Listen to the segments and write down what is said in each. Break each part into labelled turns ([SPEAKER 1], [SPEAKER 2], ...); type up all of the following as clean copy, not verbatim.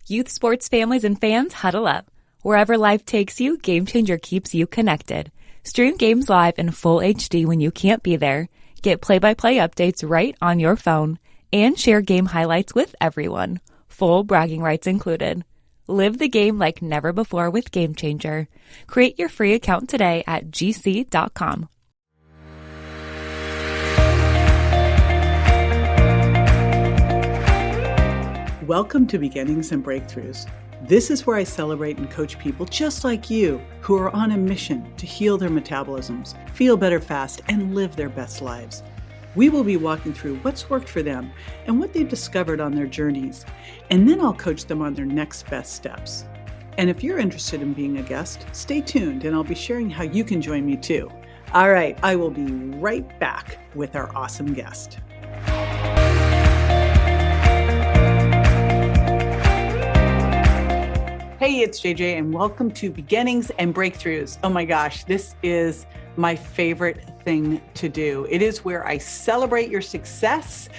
[SPEAKER 1] Youth sports families and fans huddle up. Wherever life takes you, Game Changer keeps you connected. Stream games live in full HD when you can't be there. Get play-by-play updates right on your phone. And share game highlights with everyone. Full bragging rights included. Live the game like never before with Game Changer. Create your free account today at gc.com.
[SPEAKER 2] Welcome to Beginnings and Breakthroughs. This is where I celebrate and coach people just like you who are on a mission to heal their metabolisms, feel better fast, and live their best lives. We will be walking through what's worked for them and what they've discovered on their journeys, and then I'll coach them on their next best steps. And if you're interested in being a guest, stay tuned and I'll be sharing how you can join me too. All right, I will be right back with our awesome guest. Hey, it's JJ and welcome to Beginnings and Breakthroughs. Oh my gosh, this is my favorite thing to do. It is where I celebrate your success,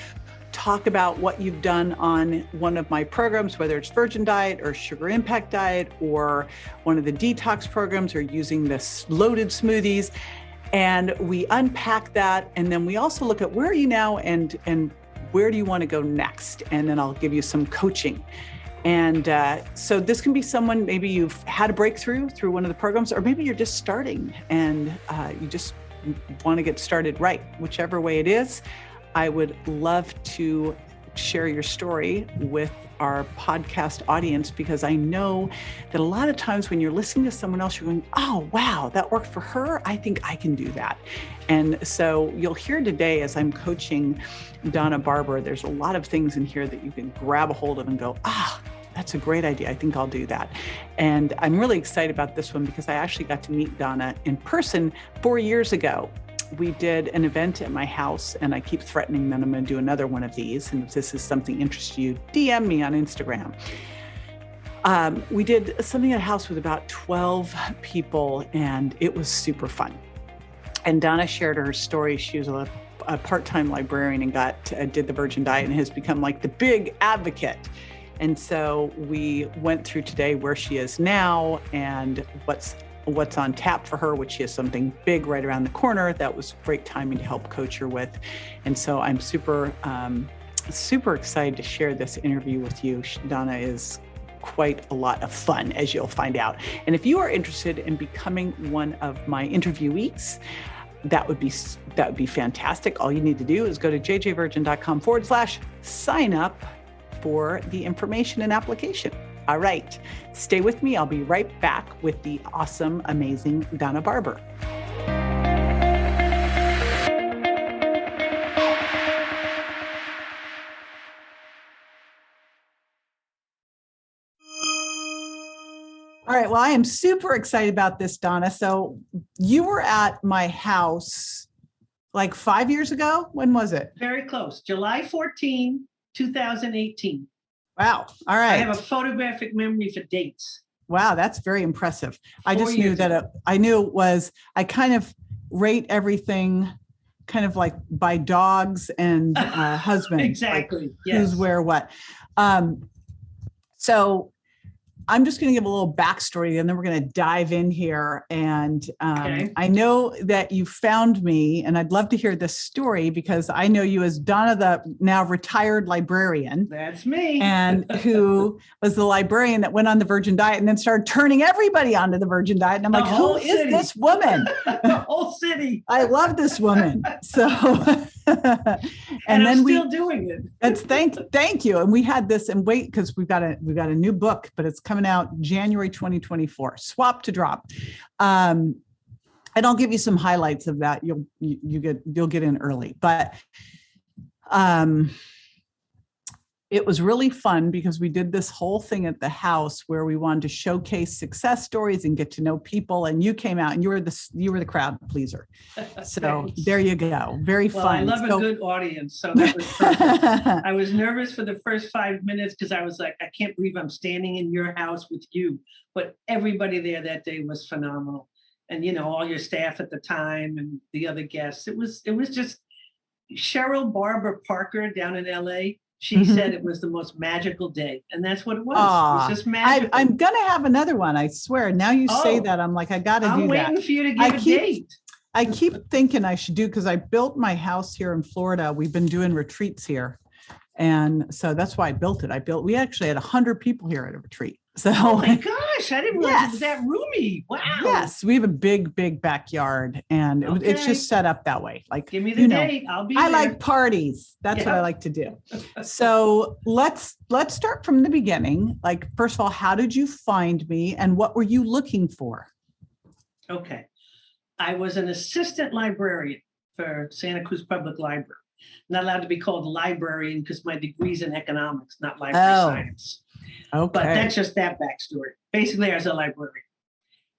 [SPEAKER 2] talk about what you've done on one of my programs, whether it's Virgin Diet or Sugar Impact Diet or one of the detox programs or using the loaded smoothies. And we unpack that. And then we also look at where are you now and where do you want to go next? And then I'll give you some coaching. And so this can be someone, maybe you've had a breakthrough through one of the programs, or maybe you're just starting and you just want to get started right. Whichever way it is, I would love to share your story with our podcast audience, because I know that a lot of times when you're listening to someone else, you're going, oh, wow, that worked for her. I think I can do that. And so you'll hear today as I'm coaching Donna Barber, there's a lot of things in here that you can grab a hold of and go, that's a great idea. I think I'll do that. And I'm really excited about this one because I actually got to meet Donna in person 4 years ago. We did an event at my house, and I keep threatening that I'm going to do another one of these. And if this is something interesting you, DM me on Instagram. We did something at a house with about 12 people, and it was super fun. And Donna shared her story. She was a part-time librarian and did the Virgin Diet and has become like the big advocate. And so we went through today where she is now and what's on tap for her, which she has something big right around the corner. That was great timing to help coach her with. And so I'm super excited to share this interview with you. Donna is quite a lot of fun, as you'll find out. And if you are interested in becoming one of my interviewees, that would be fantastic. All you need to do is go to jjvirgin.com/sign up for the information and application. All right, stay with me. I'll be right back with the awesome, amazing Donna Barber. All right, well, I am super excited about this, Donna. So you were at my house like 5 years ago. When was it?
[SPEAKER 3] Very close. July 14, 2018.
[SPEAKER 2] Wow. All right.
[SPEAKER 3] I have a photographic memory for dates.
[SPEAKER 2] Wow, that's very impressive. I
[SPEAKER 3] 4
[SPEAKER 2] just knew
[SPEAKER 3] years
[SPEAKER 2] that
[SPEAKER 3] ago.
[SPEAKER 2] I knew it was, I kind of rate everything kind of like by dogs and husbands.
[SPEAKER 3] Exactly.
[SPEAKER 2] Like
[SPEAKER 3] Yes.
[SPEAKER 2] who's where, what. So I'm just going to give a little backstory and then we're going to dive in here. And
[SPEAKER 3] Okay.
[SPEAKER 2] I know that you found me, and I'd love to hear this story because I know you as Donna, the now retired librarian.
[SPEAKER 3] That's me.
[SPEAKER 2] And who was the librarian that went on the Virgin Diet and then started turning everybody onto the Virgin Diet. And I'm
[SPEAKER 3] The
[SPEAKER 2] like, who
[SPEAKER 3] whole
[SPEAKER 2] is
[SPEAKER 3] city.
[SPEAKER 2] this woman?
[SPEAKER 3] The whole city.
[SPEAKER 2] I love this woman. So,
[SPEAKER 3] And
[SPEAKER 2] then
[SPEAKER 3] I'm still doing it.
[SPEAKER 2] it's thank you. And we had this and wait, because we've got a new book, but it's coming out January 2024, Swap to Drop. And I'll give you some highlights of that. You'll get in early, but it was really fun because we did this whole thing at the house where we wanted to showcase success stories and get to know people. And you came out and you were the crowd pleaser. So
[SPEAKER 3] Thanks.
[SPEAKER 2] there you go. Very
[SPEAKER 3] Well,
[SPEAKER 2] fun.
[SPEAKER 3] I love a good audience. So that was perfect. I was nervous for the first 5 minutes because I was like, I can't believe I'm standing in your house with you. But everybody there that day was phenomenal. And, all your staff at the time and the other guests. It was just Cheryl Barber Parker down in LA. She said it was the most magical day. And that's what it was. It was just magical.
[SPEAKER 2] I'm going to have another one. I swear. Now you say that, I'm like, I got to do that.
[SPEAKER 3] I'm waiting for you to give a date.
[SPEAKER 2] I keep thinking I should do, because I built my house here in Florida. We've been doing retreats here. And so that's why I built it. We actually had 100 people here at a retreat. So,
[SPEAKER 3] oh my gosh, I didn't realize it was that roomy. Wow.
[SPEAKER 2] Yes, we have a big backyard, and it's just set up that way. Like,
[SPEAKER 3] give me the date. I'll be there.
[SPEAKER 2] I like parties. That's what I like to do. So let's start from the beginning. Like, first of all, how did you find me, and what were you looking for?
[SPEAKER 3] Okay. I was an assistant librarian for Santa Cruz Public Library. Not allowed to be called a librarian because my degree's in economics, not library science.
[SPEAKER 2] Okay.
[SPEAKER 3] But that's just that backstory. Basically, I was a librarian.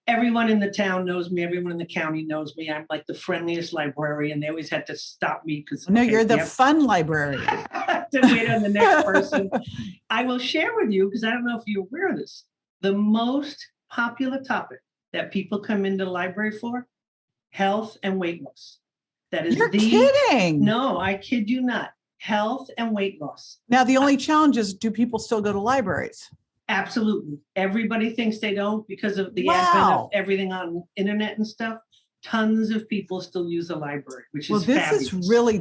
[SPEAKER 3] Everyone in the town knows me. Everyone in the county knows me. I'm like the friendliest librarian. They always had to stop me because
[SPEAKER 2] you're the fun librarian.
[SPEAKER 3] To wait on the next person. I will share with you, because I don't know if you're aware of this, the most popular topic that people come into the library for: health and weight loss. That is
[SPEAKER 2] kidding.
[SPEAKER 3] No, I kid you not. Health and weight loss.
[SPEAKER 2] Now, the only challenge is, do people still go to libraries?
[SPEAKER 3] Absolutely. Everybody thinks they don't because of the advent of everything on internet and stuff. Tons of people still use the library, which is fabulous.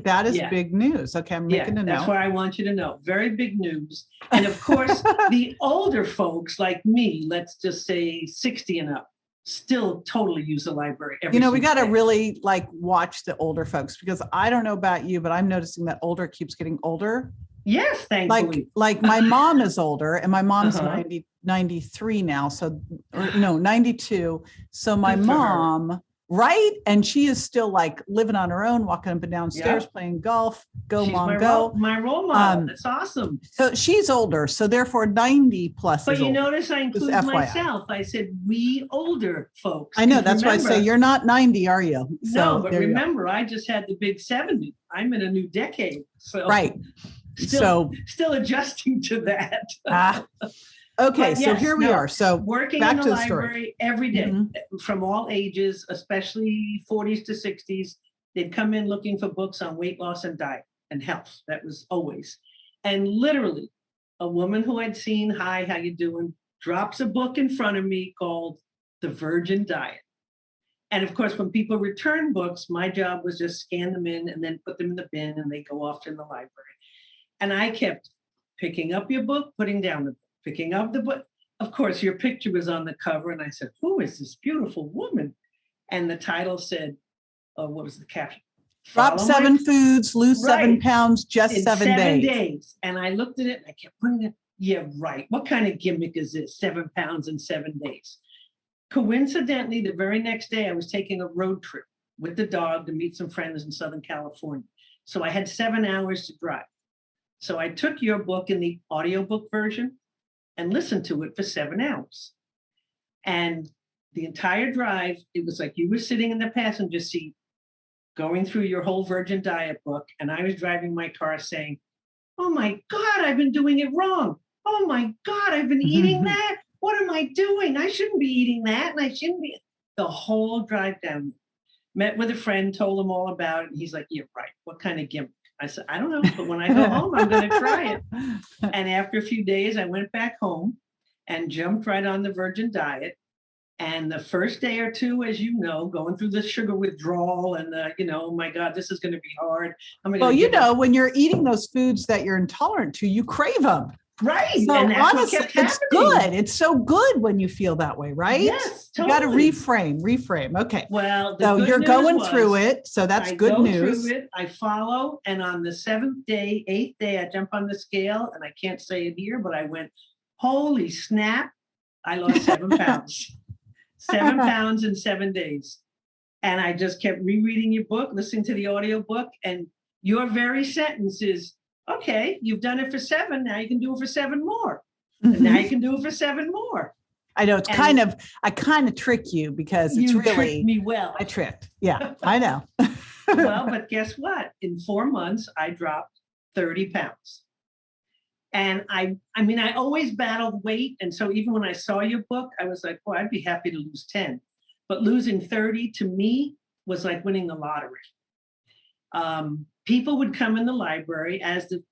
[SPEAKER 2] That is big news. Okay, I'm making a note.
[SPEAKER 3] That's why I want you to know. Very big news. And of course, the older folks like me, let's just say 60 and up, still totally use the library every
[SPEAKER 2] we got to really watch the older folks, because I don't know about you, but I'm noticing that older keeps getting older.
[SPEAKER 3] Yes, thankfully.
[SPEAKER 2] Like my mom is older, and my mom's 93 now. So, 92. So my mom, right? And she is still living on her own, walking up and down stairs, playing golf. She's mom, go.
[SPEAKER 3] My role model. That's awesome.
[SPEAKER 2] So she's older. So therefore 90 plus.
[SPEAKER 3] But you notice I include myself. I said, we older folks.
[SPEAKER 2] I know. That's why I say you're not 90, are you?
[SPEAKER 3] So, no, but remember, I just had the big 70. I'm in a new decade. So
[SPEAKER 2] right.
[SPEAKER 3] Still adjusting to that.
[SPEAKER 2] Okay, so here we are. So
[SPEAKER 3] working in the library every day, from all ages, especially 40s to 60s. They'd come in looking for books on weight loss and diet and health. That was always. And literally, a woman who I'd seen, hi, how you doing, drops a book in front of me called The Virgin Diet. And of course, when people return books, my job was just scan them in and then put them in the bin, and they go off in the library. And I kept picking up your book, putting down the book, picking up the book. Of course, your picture was on the cover. And I said, who is this beautiful woman? And the title said, what was the caption?
[SPEAKER 2] Drop 7 foods, lose 7 pounds, just 7 days.
[SPEAKER 3] And I looked at it and I kept putting it. Yeah, right. What kind of gimmick is this? 7 pounds in 7 days. Coincidentally, the very next day, I was taking a road trip with the dog to meet some friends in Southern California. So I had 7 hours to drive. So I took your book in the audiobook version and listened to it for 7 hours. And the entire drive, it was like you were sitting in the passenger seat going through your whole Virgin Diet book. And I was driving my car saying, oh my God, I've been doing it wrong. Oh my God, I've been eating that. What am I doing? I shouldn't be eating that. And I shouldn't be. The whole drive down. Met with a friend, told him all about it. And he's like, you're right. What kind of gimmick? I said, I don't know, but when I go home, I'm going to try it. And after a few days, I went back home and jumped right on the Virgin Diet. And the first day or two, as you know, going through the sugar withdrawal and oh my God, this is going to be hard.
[SPEAKER 2] When you're eating those foods that you're intolerant to, you crave them.
[SPEAKER 3] Right.
[SPEAKER 2] So and honestly, it's good. It's so good when you feel that way, right?
[SPEAKER 3] Yes, totally.
[SPEAKER 2] You got to reframe. Okay.
[SPEAKER 3] Well,
[SPEAKER 2] so you're going through it. So that's good news.
[SPEAKER 3] Through it, I follow. And on the 7th day, 8th day, I jump on the scale, and I can't say it here, but I went, holy snap. I lost 7 pounds. 7 pounds in 7 days. And I just kept rereading your book, listening to the audio book. And your very sentence is, okay, you've done it for 7. Now you can do it for 7 more. And now you can do it for 7 more.
[SPEAKER 2] I know I kind of trick you because it's really
[SPEAKER 3] tricked me well.
[SPEAKER 2] I tricked. Yeah, I know.
[SPEAKER 3] Well, but guess what? In 4 months, I dropped 30 pounds. And I always battled weight. And so even when I saw your book, I was like, well, I'd be happy to lose 10. But losing 30 to me was like winning the lottery. People would come in the library as the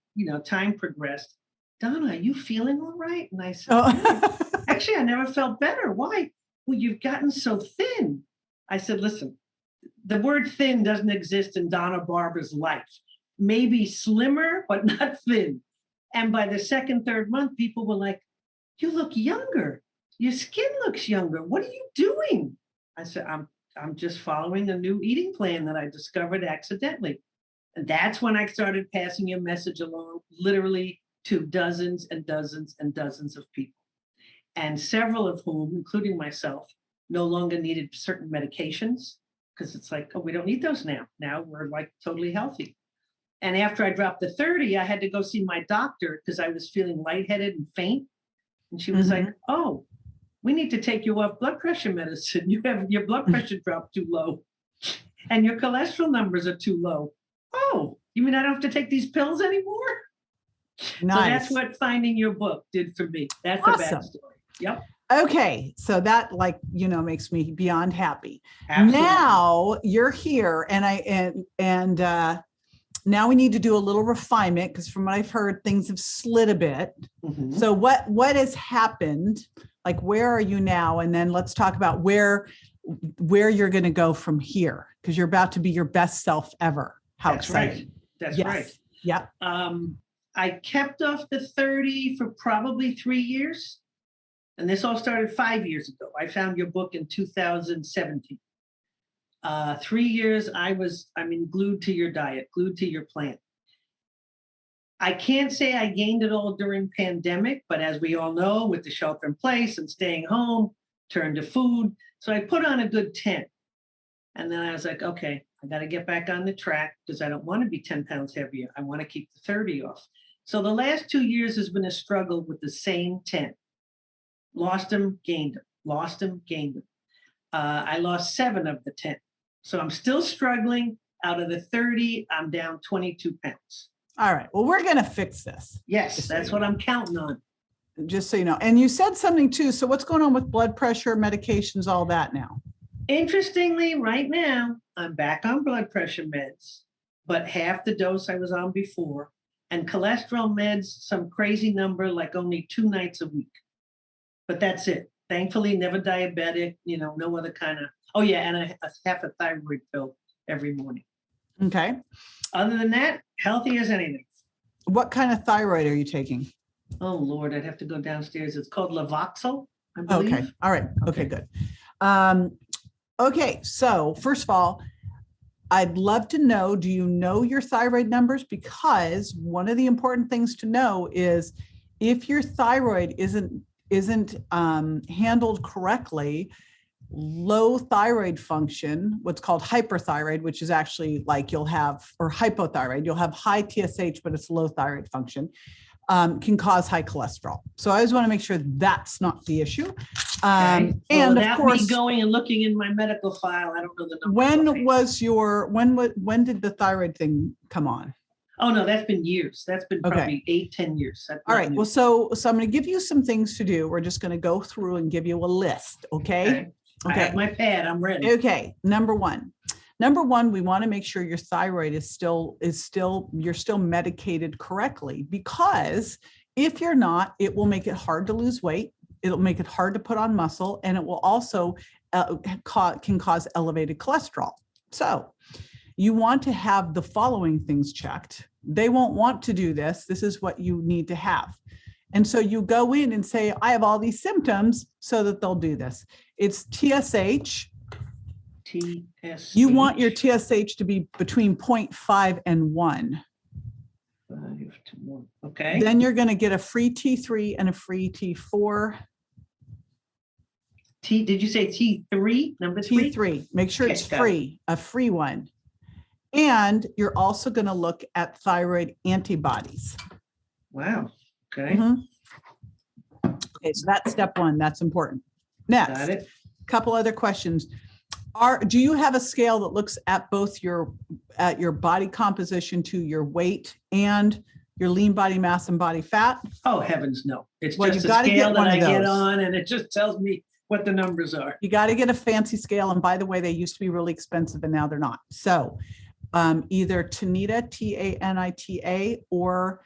[SPEAKER 3] time progressed, Donna, are you feeling all right? And I said,
[SPEAKER 2] Oh.
[SPEAKER 3] actually, I never felt better. Why? Well, you've gotten so thin. I said, listen, the word thin doesn't exist in Donna Barber's life. Maybe slimmer, but not thin. And by the second, third month, people were like, you look younger. Your skin looks younger. What are you doing? I said, I'm just following a new eating plan that I discovered accidentally. And that's when I started passing your message along, literally to dozens and dozens and dozens of people. And several of whom, including myself, no longer needed certain medications because it's like, oh, we don't need those now. Now we're like totally healthy. And after I dropped the 30, I had to go see my doctor because I was feeling lightheaded and faint. And she was like, oh, we need to take you off blood pressure medicine. You have your blood pressure dropped too low and your cholesterol numbers are too low. Oh, you mean I don't have to take these pills anymore? Nice. So that's what finding your book did for me. That's awesome. A backstory. Yep.
[SPEAKER 2] Okay. So that makes me beyond happy. Absolutely. Now you're here and now we need to do a little refinement because from what I've heard, things have slid a bit. Mm-hmm. So what has happened? Like, where are you now? And then let's talk about where you're going to go from here because you're about to be your best self ever. How
[SPEAKER 3] That's
[SPEAKER 2] exciting.
[SPEAKER 3] Right. That's yes. Right.
[SPEAKER 2] Yeah.
[SPEAKER 3] I kept off the 30 for probably 3 years. And this all started 5 years ago. I found your book in 2017. 3 years, glued to your diet, glued to your plan. I can't say I gained it all during pandemic, but as we all know, with the shelter in place and staying home, turned to food. So I put on a good 10. And then I was like, okay, I got to get back on the track because I don't want to be 10 pounds heavier. I want to keep the 30 off. So the last 2 years has been a struggle with the same 10. Lost them, gained them, lost them, gained them. I lost 7 of the 10. So I'm still struggling. Out of the 30, I'm down 22 pounds.
[SPEAKER 2] All right. Well, we're going to fix this.
[SPEAKER 3] Yes, that's what I'm counting on.
[SPEAKER 2] Just so you know. And you said something too. So what's going on with blood pressure, medications, all that now?
[SPEAKER 3] Interestingly, right now, I'm back on blood pressure meds, but half the dose I was on before. And cholesterol meds, some crazy number, like only 2 nights a week. But that's it. Thankfully, never diabetic, no other kind of, and a half a thyroid pill every morning.
[SPEAKER 2] Okay.
[SPEAKER 3] Other than that, healthy as anything.
[SPEAKER 2] What kind of thyroid are you taking?
[SPEAKER 3] Oh, Lord, I'd have to go downstairs. It's called Levoxel, I believe.
[SPEAKER 2] Okay. All right. Okay, good. Okay. So first of all, I'd love to know, do you know your thyroid numbers? Because one of the important things to know is if your thyroid isn't handled correctly, low thyroid function, what's called hyperthyroid, which is actually like or hypothyroid, you'll have high TSH, but it's low thyroid function, can cause high cholesterol. So I always want to make sure that's not the issue.
[SPEAKER 3] Okay.
[SPEAKER 2] And of course,
[SPEAKER 3] me going and looking in my medical file, I don't know the number.
[SPEAKER 2] When did the thyroid thing come on?
[SPEAKER 3] Oh, no, that's been years. That's been probably 8-10 years.
[SPEAKER 2] All right. Well, so I'm going to give you some things to do. We're just going to go through and give you a list. Okay.
[SPEAKER 3] I have my pad. I'm ready.
[SPEAKER 2] Okay. Number one, we want to make sure your thyroid you're still medicated correctly, because if you're not, it will make it hard to lose weight. It'll make it hard to put on muscle, and it will also can cause elevated cholesterol. So you want to have the following things checked. They won't want to do this. This is what you need to have. And so you go in and say, I have all these symptoms, so that they'll do this. It's TSH.
[SPEAKER 3] TSH.
[SPEAKER 2] You want your TSH to be between 0.5 and 1.
[SPEAKER 3] 5 to 1. Okay.
[SPEAKER 2] Then you're going to get a free T3 and a free T4.
[SPEAKER 3] Did you say T3? Number 3?
[SPEAKER 2] T3. Make sure it's free, a free one. And you're also going to look at thyroid antibodies.
[SPEAKER 3] Wow. Okay.
[SPEAKER 2] Mm-hmm. Okay, so that's step 1. That's important. Next,
[SPEAKER 3] got it.
[SPEAKER 2] Couple other questions. Do you have a scale that looks at both your body composition to your weight and your lean body mass and body fat?
[SPEAKER 3] Oh, heavens, no. It's just a scale that I get on, and it just tells me what the numbers are.
[SPEAKER 2] You got to get a fancy scale. And by the way, they used to be really expensive and now they're not. So either Tanita, TANITA, or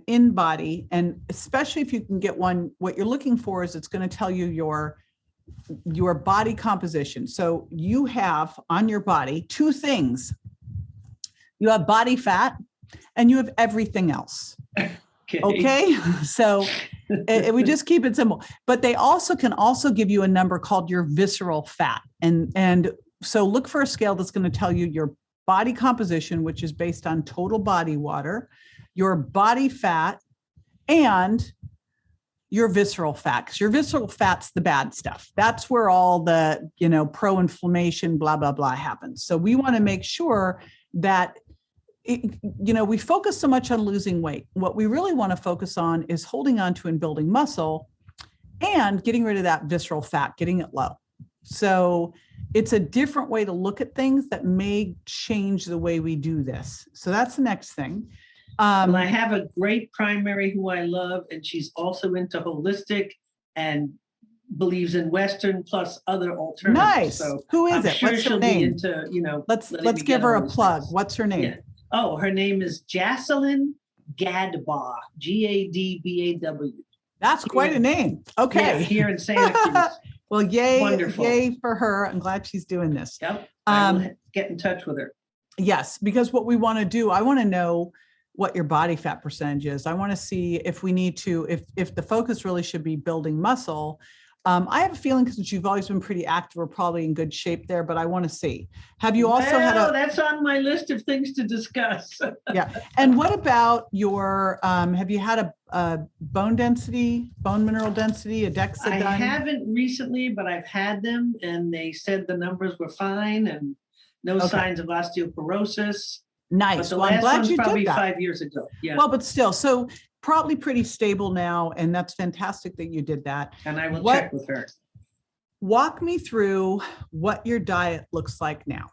[SPEAKER 2] in body. And especially if you can get one, what you're looking for is it's going to tell you your body composition. So you have on your body two things. You have body fat and you have everything else. Okay. So we just keep it simple, but they can also give you a number called your visceral fat. And so look for a scale that's going to tell you your body composition, which is based on total body water, your body fat, and your visceral fat, because your visceral fat's the bad stuff. That's where all the, pro-inflammation, blah, blah, blah happens. So we want to make sure that, we focus so much on losing weight. What we really want to focus on is holding on to and building muscle and getting rid of that visceral fat, getting it low. So it's a different way to look at things that may change the way we do this. So that's the next thing.
[SPEAKER 3] Well, I have a great primary who I love, and she's also into holistic and believes in Western plus other alternatives.
[SPEAKER 2] Nice. So who is it?
[SPEAKER 3] Sure,
[SPEAKER 2] what's her
[SPEAKER 3] she'll
[SPEAKER 2] name?
[SPEAKER 3] Be into,
[SPEAKER 2] let's give her a plug. Things. What's her name?
[SPEAKER 3] Yeah. Oh, her name is Jocelyn Gadbaugh, Gadbaw.
[SPEAKER 2] That's quite a name. Okay.
[SPEAKER 3] Yeah, here in Santa Cruz.
[SPEAKER 2] Well, yay,
[SPEAKER 3] Wonderful.
[SPEAKER 2] Yay for her. I'm glad she's doing this.
[SPEAKER 3] Yep. I will get in touch with her.
[SPEAKER 2] Yes, because what we want to do, I want to know what your body fat percentage is. I want to see if we need to, if the focus really should be building muscle. I have a feeling, because you've always been pretty active, we're probably in good shape there, but I want to see. Have you also had
[SPEAKER 3] that's on my list of things to discuss.
[SPEAKER 2] Yeah. And what about your, have you had a bone mineral density, a DEXA done?
[SPEAKER 3] I haven't recently, but I've had them, and they said the numbers were fine and no signs of osteoporosis.
[SPEAKER 2] Nice.
[SPEAKER 3] But the
[SPEAKER 2] well,
[SPEAKER 3] last
[SPEAKER 2] I'm glad
[SPEAKER 3] one's
[SPEAKER 2] you
[SPEAKER 3] probably
[SPEAKER 2] did that.
[SPEAKER 3] 5 years ago. Yeah.
[SPEAKER 2] Well, but still, so probably pretty stable now, and that's fantastic that you did that.
[SPEAKER 3] And I will check with her.
[SPEAKER 2] Walk me through what your diet looks like now.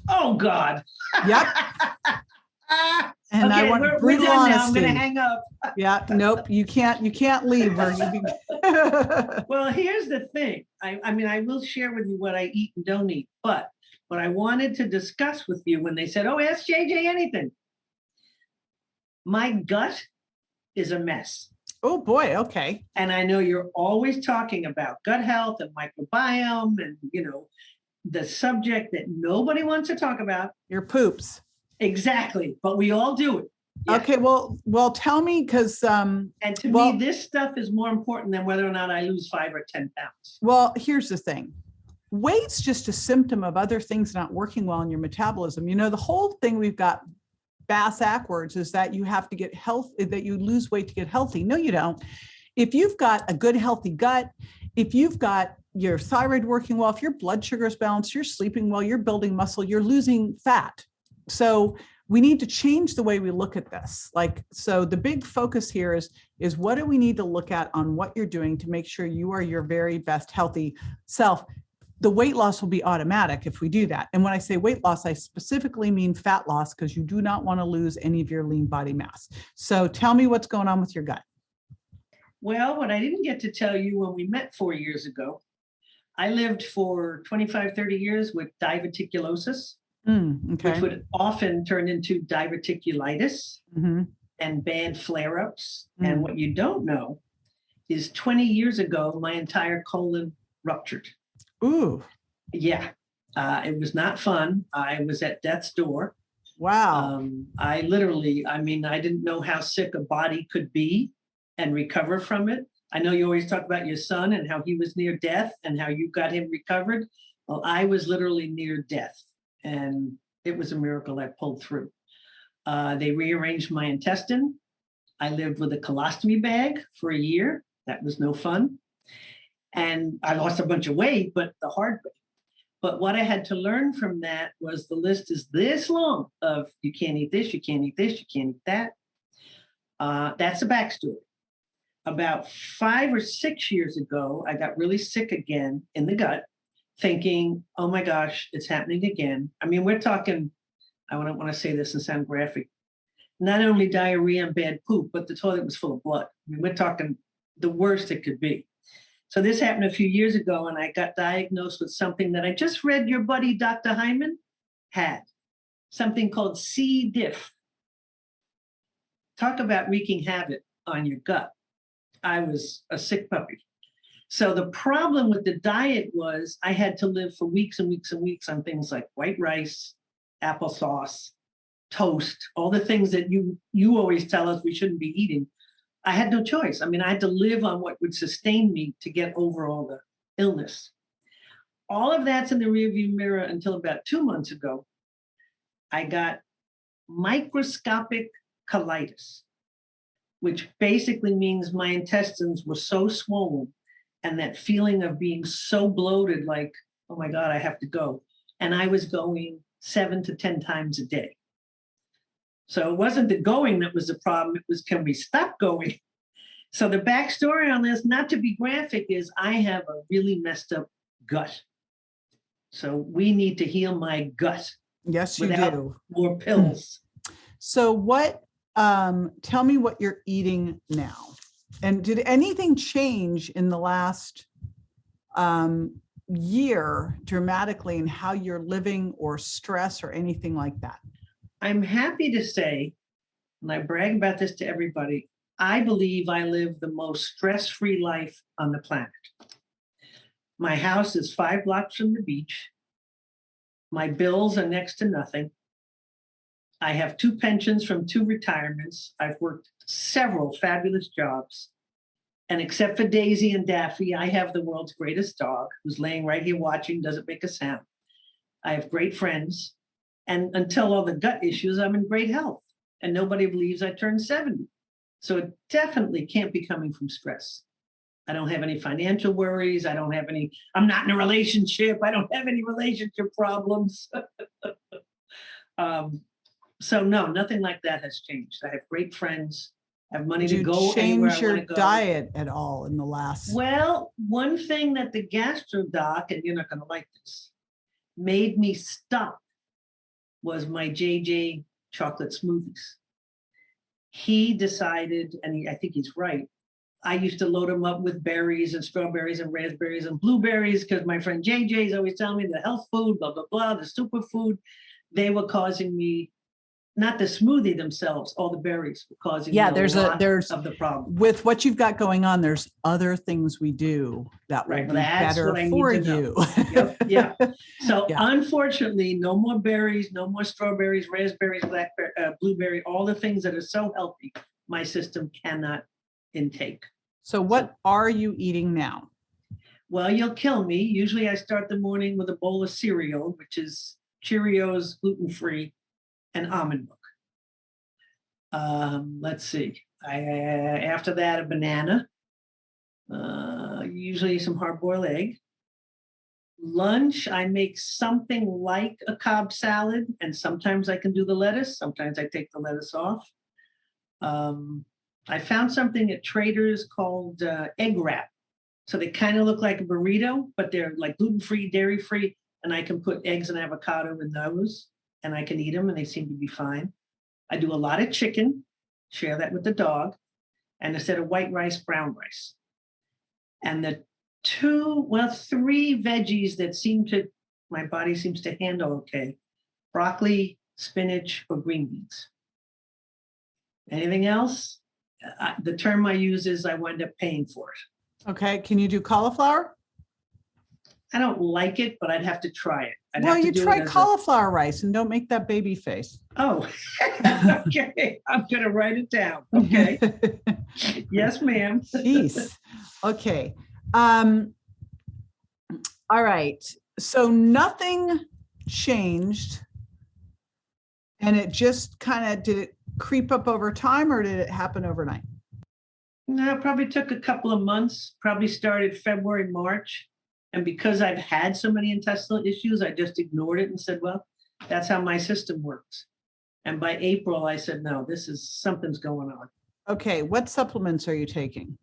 [SPEAKER 3] Oh God.
[SPEAKER 2] Yep. And I want brutal honesty. Now.
[SPEAKER 3] I'm going to hang up.
[SPEAKER 2] Yeah. Nope. You can't leave her.
[SPEAKER 3] Well, here's the thing. I mean, I will share with you what I eat and don't eat, but what I wanted to discuss with you when they said, "Oh, ask JJ anything." My gut is a mess.
[SPEAKER 2] Oh boy. Okay.
[SPEAKER 3] And I know you're always talking about gut health and microbiome and, the subject that nobody wants to talk about.
[SPEAKER 2] Your poops.
[SPEAKER 3] Exactly. But we all do it.
[SPEAKER 2] Yeah. Okay. Well, tell me, because,
[SPEAKER 3] and to me, this stuff is more important than whether or not I lose 5 or 10 pounds.
[SPEAKER 2] Well, here's the thing. Weight's just a symptom of other things not working well in your metabolism. The whole thing we've got backwards is that you have to get that you lose weight to get healthy. No, you don't. If you've got a good, healthy gut, if you've got your thyroid working well, if your blood sugar is balanced, you're sleeping well, you're building muscle, you're losing fat. So we need to change the way we look at this. So the big focus here is what do we need to look at on what you're doing to make sure you are your very best healthy self. The weight loss will be automatic if we do that. And when I say weight loss, I specifically mean fat loss, because you do not want to lose any of your lean body mass. So tell me what's going on with your gut.
[SPEAKER 3] Well, what I didn't get to tell you when we met 4 years ago, I lived for 25, 30 years with diverticulosis, which would often turn into diverticulitis and bad flare-ups. And what you don't know is 20 years ago, my entire colon ruptured.
[SPEAKER 2] Ooh.
[SPEAKER 3] Yeah. It was not fun. I was at death's door.
[SPEAKER 2] Wow.
[SPEAKER 3] I didn't know how sick a body could be and recover from it. I know you always talk about your son and how he was near death and how you got him recovered. Well, I was literally near death, and it was a miracle I pulled through. They rearranged my intestine. I lived with a colostomy bag for a year. That was no fun. And I lost a bunch of weight, but the hard way. But what I had to learn from that was the list is this long of you can't eat this, you can't eat this, you can't eat that. That's a backstory. About 5 or 6 years ago, I got really sick again in the gut, thinking, oh my gosh, it's happening again. I mean, we're talking, I don't want to say this and sound graphic, not only diarrhea and bad poop, but the toilet was full of blood. I mean, we're talking the worst it could be. So this happened a few years ago, and I got diagnosed with something that I just read your buddy, Dr. Hyman, had, something called C. diff. talk about wreaking havoc on your gut. I was a sick puppy. So the problem with the diet was I had to live for weeks and weeks and weeks on things like white rice, applesauce, toast, all the things that you always tell us we shouldn't be eating. I had no choice. I mean, I had to live on what would sustain me to get over all the illness. All of that's in the rearview mirror until about 2 months ago. I got microscopic colitis, which basically means my intestines were so swollen, and that feeling of being so bloated, like, oh my God, I have to go. And I was going 7 to 10 times a day. So it wasn't the going that was the problem. It was, can we stop going? So the backstory on this, not to be graphic, is I have a really messed up gut. So we need to heal my gut.
[SPEAKER 2] Yes, you do.
[SPEAKER 3] More pills.
[SPEAKER 2] So tell me what you're eating now. And did anything change in the last year dramatically in how you're living or stress or anything like that?
[SPEAKER 3] I'm happy to say, and I brag about this to everybody, I believe I live the most stress-free life on the planet. My house is 5 blocks from the beach. My bills are next to nothing. I have 2 pensions from 2 retirements. I've worked several fabulous jobs. And except for Daisy and Daffy, I have the world's greatest dog who's laying right here watching, doesn't make a sound. I have great friends. And until all the gut issues, I'm in great health. And nobody believes I turned 70. So it definitely can't be coming from stress. I don't have any financial worries. I'm not in a relationship. I don't have any relationship problems. So no, nothing like that has changed. I have great friends. I have money to go anywhere I want to go.
[SPEAKER 2] Change your diet at all in the last?
[SPEAKER 3] Well, one thing that the gastro doc, and you're not going to like this, made me stop was my JJ chocolate smoothies. He decided, and I think he's right, I used to load them up with berries and strawberries and raspberries and blueberries because my friend JJ is always telling me the health food, blah, blah, blah, the superfood. They were causing me, not the smoothie themselves, all the berries were causing me
[SPEAKER 2] there's
[SPEAKER 3] of the problem.
[SPEAKER 2] With what you've got going on, there's other things we do that will be better for you.
[SPEAKER 3] Yep. So unfortunately, no more berries, no more strawberries, raspberries, blackberry, blueberry, all the things that are so healthy, my system cannot intake.
[SPEAKER 2] So what are you eating now?
[SPEAKER 3] Well, you'll kill me. Usually I start the morning with a bowl of cereal, which is Cheerios, gluten-free, and almond milk. Let's see. After that, a banana, usually some hard-boiled egg. Lunch, I make something like a Cobb salad, and sometimes I can do the lettuce. Sometimes I take the lettuce off. I found something at Trader's called egg wrap. So they kind of look like a burrito, but they're like gluten-free, dairy-free, and I can put eggs and avocado in those, and I can eat them, and they seem to be fine. I do a lot of chicken, share that with the dog, and instead of white rice, brown rice. And the 3 veggies that my body seems to handle okay: broccoli, spinach, or green beans. Anything else? The term I use is I wind up paying for it.
[SPEAKER 2] Okay. Can you do cauliflower?
[SPEAKER 3] I don't like it, but I'd have to try it.
[SPEAKER 2] Well, you try cauliflower rice and don't make that baby face.
[SPEAKER 3] Oh, okay. I'm going to write it down. Okay. Yes, ma'am.
[SPEAKER 2] Jeez. Okay. All right. So nothing changed. And it just did it creep up over time, or did it happen overnight?
[SPEAKER 3] No, it probably took a couple of months, probably started February, March. And because I've had so many intestinal issues, I just ignored it and said, well, that's how my system works. And by April, I said, no, something's going on.
[SPEAKER 2] Okay. What supplements are you taking?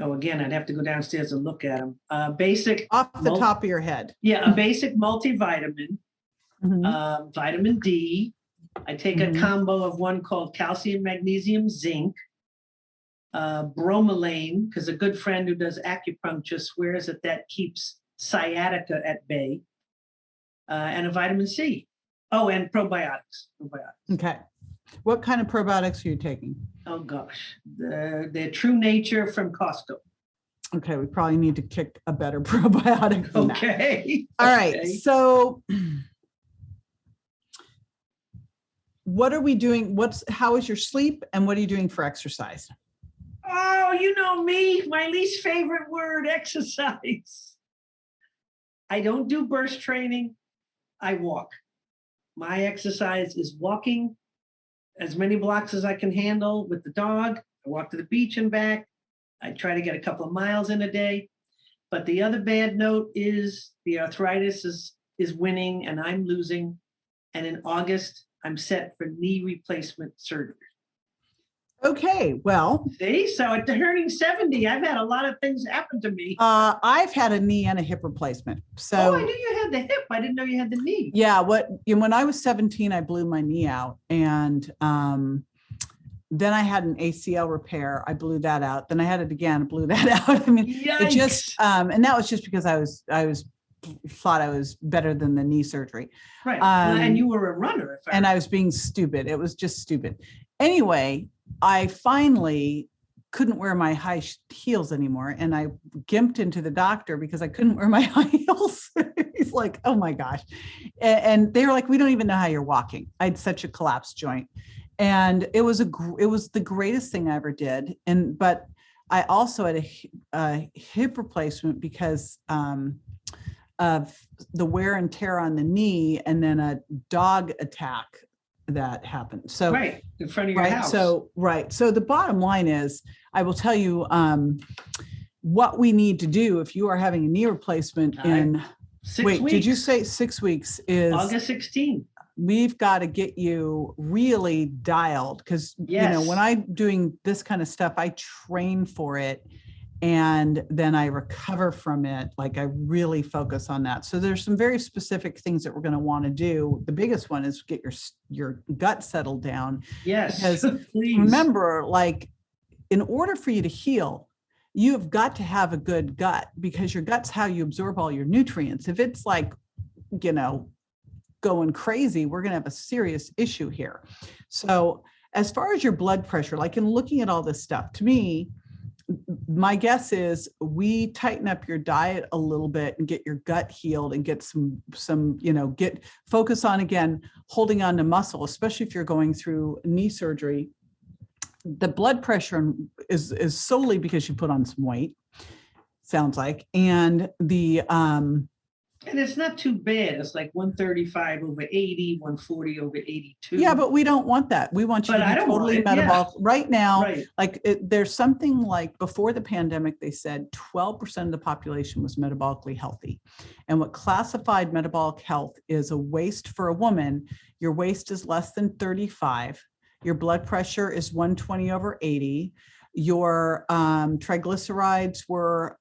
[SPEAKER 3] Oh, again, I'd have to go downstairs and look at them. Basic.
[SPEAKER 2] Off the top of your head.
[SPEAKER 3] Yeah, a basic multivitamin, vitamin D. I take a combo of one called calcium, magnesium, zinc, bromelain, because a good friend who does acupuncture swears that keeps sciatica at bay, and a vitamin C. Oh, and probiotics.
[SPEAKER 2] Okay. What kind of probiotics are you taking?
[SPEAKER 3] Oh gosh, the True Nature from Costco.
[SPEAKER 2] Okay, we probably need to kick a better probiotic than that.
[SPEAKER 3] Okay.
[SPEAKER 2] All right. So what are we doing? How is your sleep and what are you doing for exercise?
[SPEAKER 3] Oh, you know me, my least favorite word, exercise. I don't do burst training. I walk. My exercise is walking as many blocks as I can handle with the dog. I walk to the beach and back. I try to get a couple of miles in a day. But the other bad note is the arthritis is winning and I'm losing. And in August, I'm set for knee replacement surgery.
[SPEAKER 2] Okay, well.
[SPEAKER 3] See, so at turning 70, I've had a lot of things happen to me.
[SPEAKER 2] I've had a knee and a hip replacement. So
[SPEAKER 3] I knew you had the hip. I didn't know you had the knee.
[SPEAKER 2] Yeah, when I was 17, I blew my knee out, and then I had an ACL repair. I blew that out. Then I had it again. I blew that out. I mean,
[SPEAKER 3] Yikes.
[SPEAKER 2] It just and that was just because I thought I was better than the knee surgery.
[SPEAKER 3] Right, and you were a runner.
[SPEAKER 2] And I was being stupid. It was just stupid. Anyway, I finally couldn't wear my high heels anymore. And I gimped into the doctor because I couldn't wear my high heels. He's like, oh my gosh. And they were like, we don't even know how you're walking. I had such a collapsed joint. And it was the greatest thing I ever did. But I also had a hip replacement because of the wear and tear on the knee and then a dog attack that happened. So
[SPEAKER 3] right in front of your house.
[SPEAKER 2] So the bottom line is, I will tell you what we need to do if you are having a knee replacement in
[SPEAKER 3] 6 weeks.
[SPEAKER 2] Did you say 6 weeks is
[SPEAKER 3] August 16th?
[SPEAKER 2] We've got to get you really dialed because when I'm doing this kind of stuff, I train for it and then I recover from it. Like I really focus on that. So there's some very specific things that we're going to want to do. The biggest one is get your gut settled down.
[SPEAKER 3] Yes,
[SPEAKER 2] because
[SPEAKER 3] please.
[SPEAKER 2] Remember, like in order for you to heal, you've got to have a good gut because your gut's how you absorb all your nutrients. If it's like, going crazy, we're going to have a serious issue here. So as far as your blood pressure, like in looking at all this stuff, to me, my guess is we tighten up your diet a little bit and get your gut healed and get some get focus on, again, holding on to muscle, especially if you're going through knee surgery. The blood pressure is solely because you put on some weight, sounds like. And
[SPEAKER 3] and it's not too bad. It's like 135 over 80, 140 over 82.
[SPEAKER 2] Yeah, but we don't want that. We want you to be totally metabolic. Yeah. Right now, there's something like before the pandemic, they said 12% of the population was metabolically healthy. And what classified metabolic health is a waist for a woman. Your waist is less than 35. Your blood pressure is 120 over 80. Your triglycerides were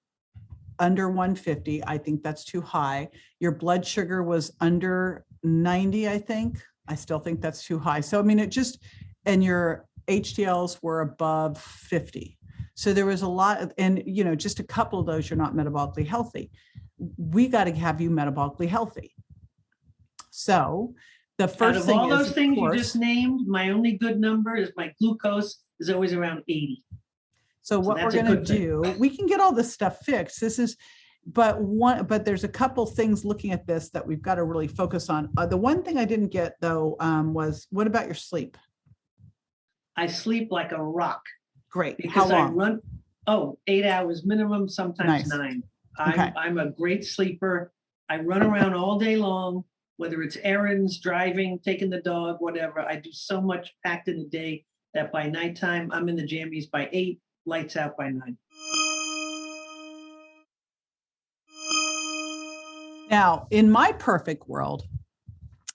[SPEAKER 2] under 150. I think that's too high. Your blood sugar was under 90, I think. I still think that's too high. So, I mean, and your HDLs were above 50. So there was a lot and just a couple of those, you're not metabolically healthy. We got to have you metabolically healthy. So the first thing is,
[SPEAKER 3] all those things you just named, my only good number is my glucose is always around 80.
[SPEAKER 2] So what we're going to do, we can get all this stuff fixed. But there's a couple things looking at this that we've got to really focus on. The one thing I didn't get though, was what about your sleep?
[SPEAKER 3] I sleep like a rock.
[SPEAKER 2] Great.
[SPEAKER 3] Because
[SPEAKER 2] How long?
[SPEAKER 3] I run, 8 hours minimum, sometimes 9. I'm a great sleeper. I run around all day long, whether it's errands, driving, taking the dog, whatever. I do so much packed in a day that by nighttime, I'm in the jammies by 8. Lights out by 9.
[SPEAKER 2] Now, in my perfect world,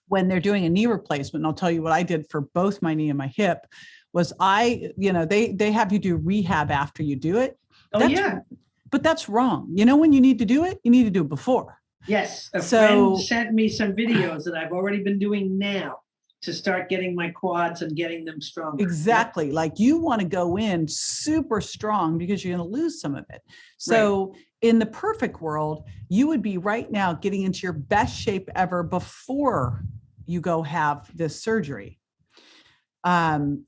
[SPEAKER 2] when they're doing a knee replacement, and I'll tell you what I did for both my knee and my hip, was they have you do rehab after you do it. But that's wrong. When you need to do it, you need to do it before.
[SPEAKER 3] Yes. A friend sent me some videos that I've already been doing now to start getting my quads and getting them stronger. Exactly.
[SPEAKER 2] Yep. Like you want to go in super strong because you're going to lose some of it. So in the perfect world, you would be right now getting into your best shape ever before you go have this surgery.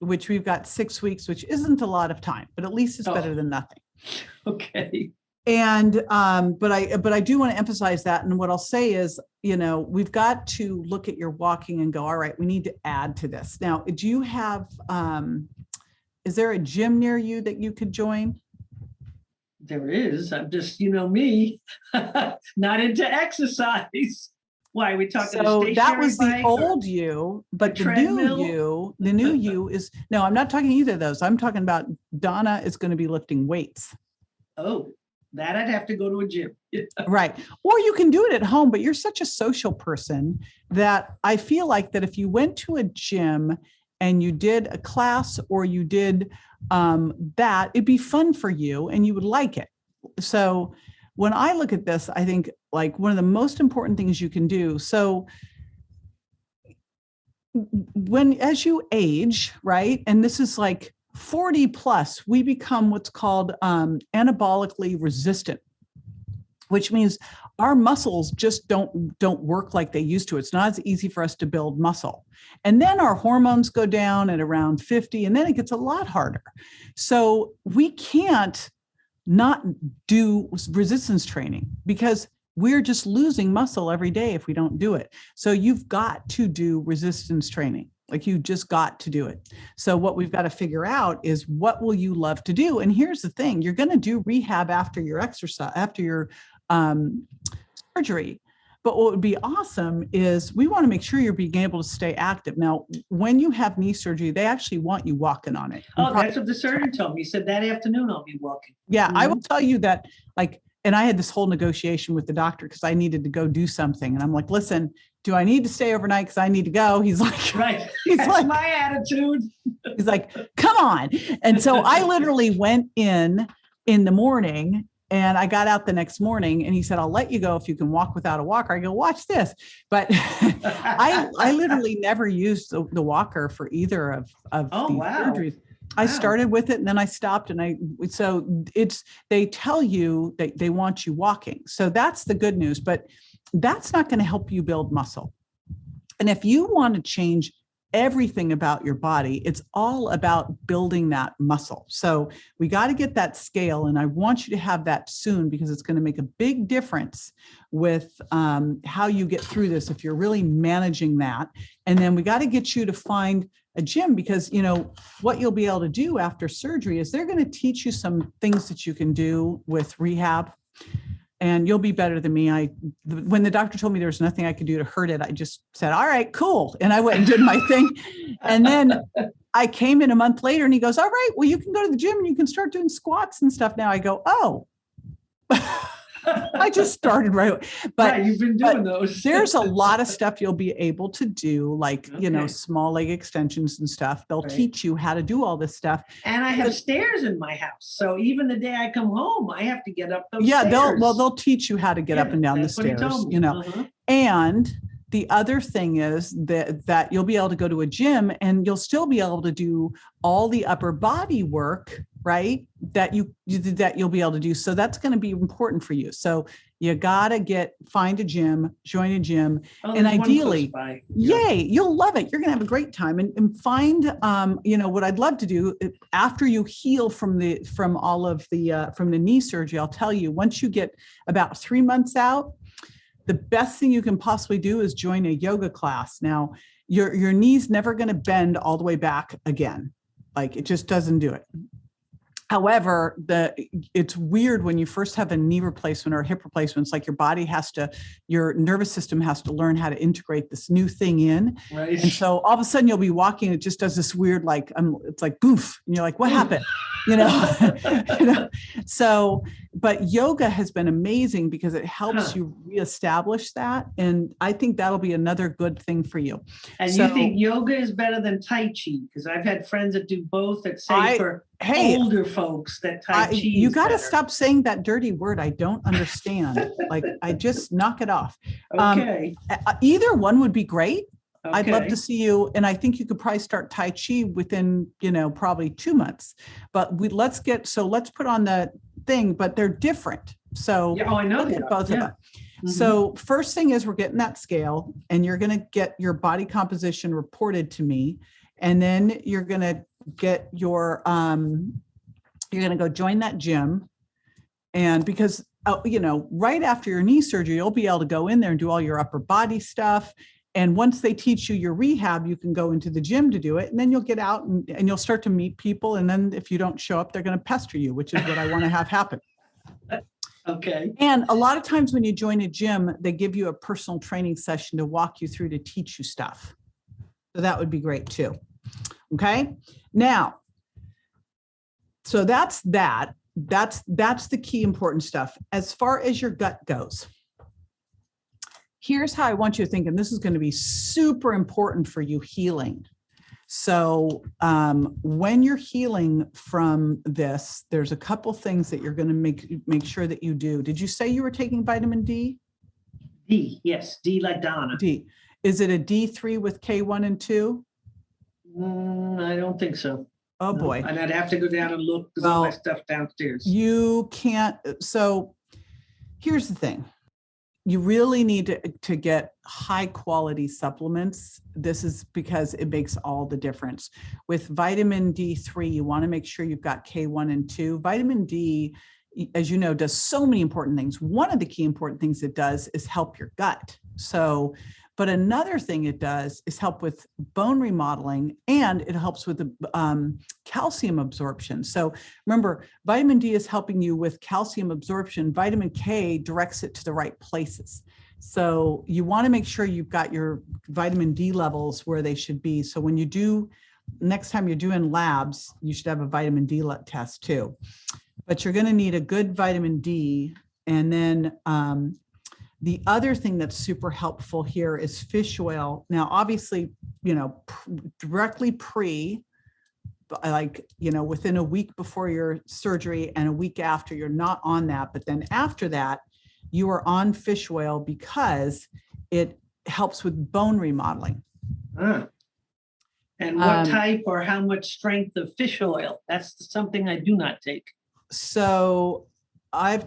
[SPEAKER 2] which we've got 6 weeks, which isn't a lot of time, but at least it's better than nothing.
[SPEAKER 3] Okay.
[SPEAKER 2] And but I do want to emphasize that. And what I'll say is, we've got to look at your walking and go, all right, we need to add to this. Now, do you have is there a gym near you that you could join?
[SPEAKER 3] There is. I'm just, me, not into exercise. Why are we talking?
[SPEAKER 2] So that was the old
[SPEAKER 3] or
[SPEAKER 2] you, but the
[SPEAKER 3] treadmill?
[SPEAKER 2] new you is, no, I'm not talking either of those. I'm talking about Donna is going to be lifting weights.
[SPEAKER 3] Oh, that I'd have to go to a gym.
[SPEAKER 2] Right. Or you can do it at home, but you're such a social person that I feel like that if you went to a gym and you did a class or you did that, it'd be fun for you and you would like it. So when I look at this, I think like one of the most important things you can do. So as you age, right, and this is like 40 plus, we become what's called anabolically resistant, which means our muscles just don't work like they used to. It's not as easy for us to build muscle. And then our hormones go down at around 50, and then it gets a lot harder. So we can't not do resistance training because we're just losing muscle every day if we don't do it. So you've got to do resistance training. Like you just got to do it. So what we've got to figure out is what will you love to do? And here's the thing, you're going to do rehab after your exercise, after your surgery. But what would be awesome is we want to make sure you're being able to stay active. Now, when you have knee surgery, they actually want you walking on it.
[SPEAKER 3] Oh, that's what the surgeon told me. He said that afternoon I'll be walking.
[SPEAKER 2] Yeah, I will tell you that, like, and I had this whole negotiation with the doctor because I needed to go do something. And I'm like, listen, do I need to stay overnight? Because I need to go. He's like,
[SPEAKER 3] right.
[SPEAKER 2] He's
[SPEAKER 3] That's
[SPEAKER 2] like,
[SPEAKER 3] my attitude.
[SPEAKER 2] He's like, come on. And so I literally went in the morning and I got out the next morning and he said, I'll let you go if you can walk without a walker. I go, watch this. But I literally never used the walker for either of these surgeries. I started with it and then I stopped they tell you that they want you walking. So that's the good news, but that's not going to help you build muscle. And if you want to change everything about your body, it's all about building that muscle. So we got to get that scale. And I want you to have that soon because it's going to make a big difference with how you get through this if you're really managing that. And then we got to get you to find a gym because, what you'll be able to do after surgery is they're going to teach you some things that you can do with rehab. And you'll be better than me. When the doctor told me there was nothing I could do to hurt it, I just said, all right, cool. And I went and did my thing. And then I came in a month later and he goes, all right, well, you can go to the gym and you can start doing squats and stuff now. I go, oh, I just started right away. But
[SPEAKER 3] you've been doing those.
[SPEAKER 2] There's a lot of stuff you'll be able to do, like, small leg extensions and stuff. They'll teach you how to do all this stuff.
[SPEAKER 3] And I have stairs in my house. So even the day I come home, I have to get up those stairs.
[SPEAKER 2] They'll teach you how to get up and down the stairs, And the other thing is that you'll be able to go to a gym and you'll still be able to do all the upper body work, right? That you'll be able to do. So that's going to be important for you. So you got to find a gym, join a gym, and ideally, you'll love it. You're going to have a great time and find, what I'd love to do after you heal from the knee surgery. I'll tell you, once you get about 3 months out, the best thing you can possibly do is join a yoga class. Now, your knee's never going to bend all the way back again. Like it just doesn't do it. However, it's weird when you first have a knee replacement or a hip replacement. It's like your nervous system has to learn how to integrate this new thing in. Right. And so all of a sudden you'll be walking, it just does this weird, it's like boof. And you're like, what happened? So, but yoga has been amazing because it helps you reestablish that. And I think that'll be another good thing for you.
[SPEAKER 3] And you think yoga is better than Tai Chi? Because I've had friends that do both that say older folks that Tai Chi.
[SPEAKER 2] You got to stop saying that dirty word. I don't understand. I just knock it off.
[SPEAKER 3] Okay.
[SPEAKER 2] Either one would be great. Okay. I'd love to see you. And I think you could probably start Tai Chi within, probably 2 months, but let's put on the thing, but they're different. So
[SPEAKER 3] I know
[SPEAKER 2] look at both of them. Mm-hmm. So first thing is we're getting that scale and you're going to get your body composition reported to me. And then you're going to get your, you're going to go join that gym. And because, right after your knee surgery, you'll be able to go in there and do all your upper body stuff. And once they teach you your rehab, you can go into the gym to do it. And then you'll get out and you'll start to meet people. And then if you don't show up, they're going to pester you, which is what I want to have happen.
[SPEAKER 3] Okay.
[SPEAKER 2] And a lot of times when you join a gym, they give you a personal training session to walk you through to teach you stuff. So that would be great too. Okay. Now, so that's that. That's the key important stuff. As far as your gut goes, here's how I want you to think, and this is going to be super important for you healing. So when you're healing from this, there's a couple things that you're going to make sure that you do. Did you say you were taking vitamin D?
[SPEAKER 3] D, yes. D like Donna.
[SPEAKER 2] D. Is it a D3 with K1 and 2?
[SPEAKER 3] I don't think so.
[SPEAKER 2] Oh,
[SPEAKER 3] No.
[SPEAKER 2] boy.
[SPEAKER 3] And I'd have to go down and look because all my stuff downstairs.
[SPEAKER 2] You can't. So here's the thing. You really need to get high quality supplements. This is because it makes all the difference. With vitamin D3, you want to make sure you've got K1 and 2. Vitamin D, as you know, does so many important things. One of the key important things it does is help your gut. But another thing it does is help with bone remodeling, and it helps with the calcium absorption. So remember, vitamin D is helping you with calcium absorption. Vitamin K directs it to the right places. So you want to make sure you've got your vitamin D levels where they should be. So when you do, next time you're doing labs, you should have a vitamin D test too. But you're going to need a good vitamin D. And then the other thing that's super helpful here is fish oil. Now, obviously, directly within a week before your surgery and a week after, you're not on that. But then after that, you are on fish oil because it helps with bone remodeling.
[SPEAKER 3] And what type or how much strength of fish oil? That's something I do not take.
[SPEAKER 2] So I'm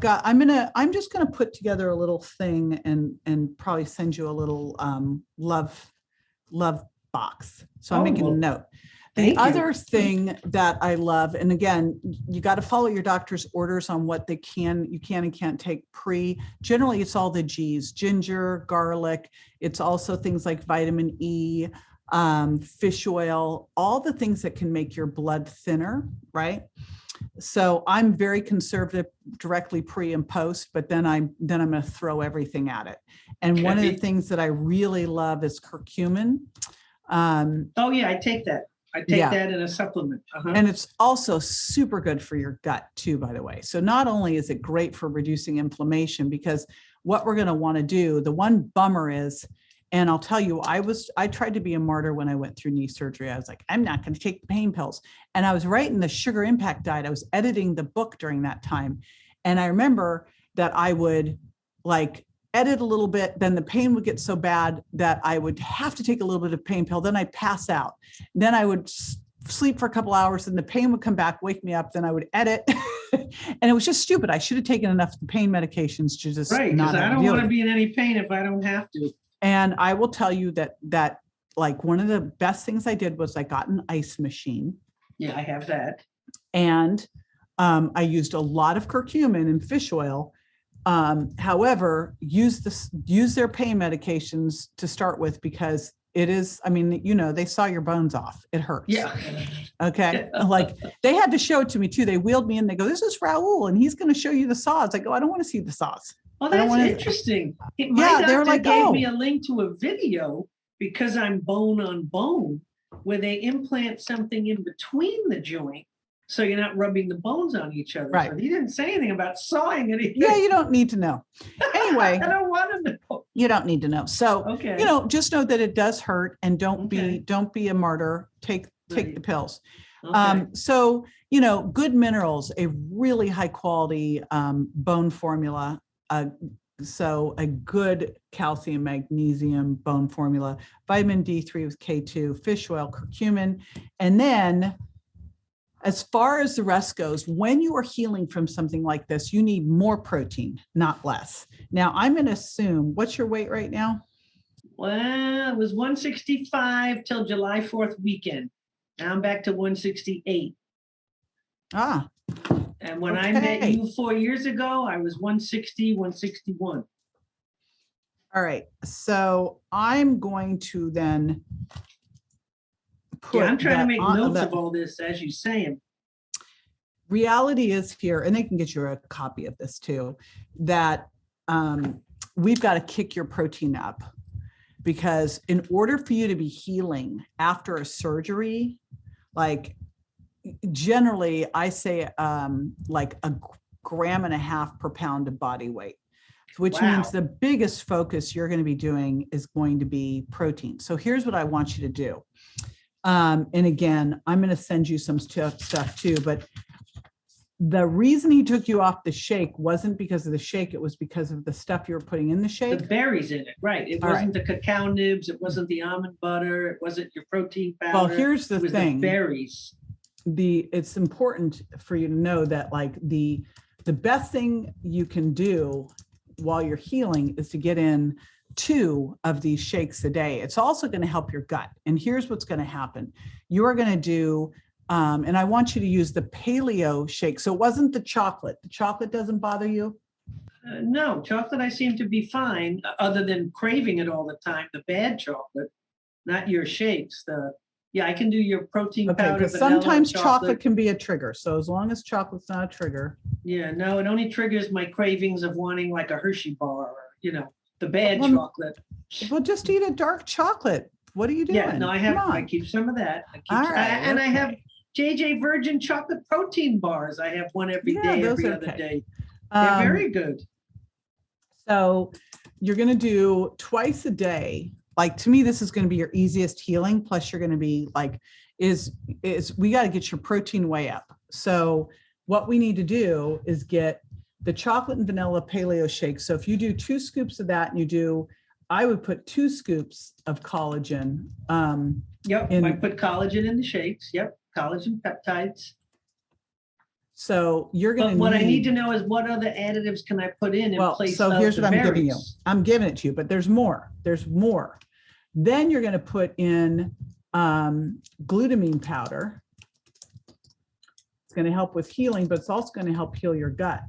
[SPEAKER 2] just going to put together a little thing and probably send you a little love box. So I'm making a note. The other thing that I love, and again, you got to follow your doctor's orders on what you can and can't take generally it's all the G's, ginger, garlic. It's also things like vitamin E, fish oil, all the things that can make your blood thinner, right? So I'm very conservative directly pre and post, but then I'm going to throw everything at it. And one of the things that I really love is curcumin.
[SPEAKER 3] Oh yeah, I take that. I take that in a supplement.
[SPEAKER 2] And it's also super good for your gut too, by the way. So not only is it great for reducing inflammation, because what we're going to want to do, the one bummer is, and I'll tell you, I tried to be a martyr when I went through knee surgery. I was like, I'm not going to take the pain pills. And I was writing the sugar impact diet. I was editing the book during that time. And I remember that I would edit a little bit, then the pain would get so bad that I would have to take a little bit of pain pill. Then I'd pass out. Then I would sleep for a couple hours and the pain would come back, wake me up. Then I would edit. And it was just stupid. I should have taken enough pain medications to just
[SPEAKER 3] right. Because I don't want to be in any pain if I don't have to.
[SPEAKER 2] And I will tell you that one of the best things I did was I got an ice machine.
[SPEAKER 3] Yeah, I have that.
[SPEAKER 2] And I used a lot of curcumin and fish oil. However, use their pain medications to start with, because it is, they saw your bones off. It hurts.
[SPEAKER 3] Yeah.
[SPEAKER 2] Okay. They had to show it to me too. They wheeled me in. They go, this is Raul and he's going to show you the saws. I go, I don't want to see the saws.
[SPEAKER 3] Oh, that's interesting. My doctor gave me a link to a video because I'm bone on bone where they implant something in between the joint so you're not rubbing the bones on each other.
[SPEAKER 2] Right.
[SPEAKER 3] So he didn't say anything about sawing anything.
[SPEAKER 2] Yeah, you don't need to know. Anyway.
[SPEAKER 3] I don't want to know.
[SPEAKER 2] You don't need to know. So, just know that it does hurt, and don't be a martyr. Take the pills.
[SPEAKER 3] Okay.
[SPEAKER 2] So, good minerals, a really high quality bone formula. So a good calcium, magnesium bone formula, vitamin D3 with K2, fish oil, curcumin. And then as far as the rest goes, when you are healing from something like this, you need more protein, not less. Now I'm going to assume, what's your weight right now?
[SPEAKER 3] Well, it was 165 till July 4th weekend. Now I'm back to 168.
[SPEAKER 2] Ah,
[SPEAKER 3] And when I met you 4 years ago, I was 160, 161.
[SPEAKER 2] all right. So I'm going to then put.
[SPEAKER 3] Yeah, I'm trying to make notes
[SPEAKER 2] that,
[SPEAKER 3] of all this as you say them.
[SPEAKER 2] Reality is here, and they can get you a copy of this too, that we've got to kick your protein up, because in order for you to be healing after a surgery, like generally I say like 1.5 grams per pound of body weight, which means the biggest focus you're going to be doing is going to be protein. So here's what I want you to do. And again, I'm going to send you some stuff too, but the reason he took you off the shake wasn't because of the shake. It was because of the stuff you were putting in the shake.
[SPEAKER 3] The berries in it, right. It wasn't the cacao nibs. It wasn't the almond butter. It wasn't your protein powder.
[SPEAKER 2] Well, here's the thing.
[SPEAKER 3] The berries.
[SPEAKER 2] It's important for you to know that like the best thing you can do while you're healing is to get in 2 of these shakes a day. It's also going to help your gut. And here's what's going to happen. You are going to do and I want you to use the paleo shake. So it wasn't the chocolate. The chocolate doesn't bother you?
[SPEAKER 3] No, chocolate I seem to be fine, other than craving it all the time. The bad chocolate, not your shakes. I can do your protein powder.
[SPEAKER 2] Because sometimes chocolate can be a trigger. So as long as chocolate's not a trigger.
[SPEAKER 3] Yeah, no, it only triggers my cravings of wanting like a Hershey bar, or, the bad chocolate.
[SPEAKER 2] Well, just eat a dark chocolate. What are you doing?
[SPEAKER 3] Yeah, no, I keep some of that. I have JJ Virgin chocolate protein bars. I have one every day, every other day. They're very good.
[SPEAKER 2] So you're going to do twice a day. Like, to me, this is going to be your easiest healing. Plus you're going to be like, we got to get your protein way up. So what we need to do is get the chocolate and vanilla paleo shake. So if you do 2 scoops of that, and I would put 2 scoops of collagen.
[SPEAKER 3] I put collagen in the shakes. Yep. Collagen peptides.
[SPEAKER 2] So you're going to
[SPEAKER 3] what I need to know is what other additives can I put in place of
[SPEAKER 2] here's
[SPEAKER 3] the
[SPEAKER 2] what I'm
[SPEAKER 3] berries?
[SPEAKER 2] giving you. I'm giving it to you, but there's more. Then you're going to put in glutamine powder. It's going to help with healing, but it's also going to help heal your gut.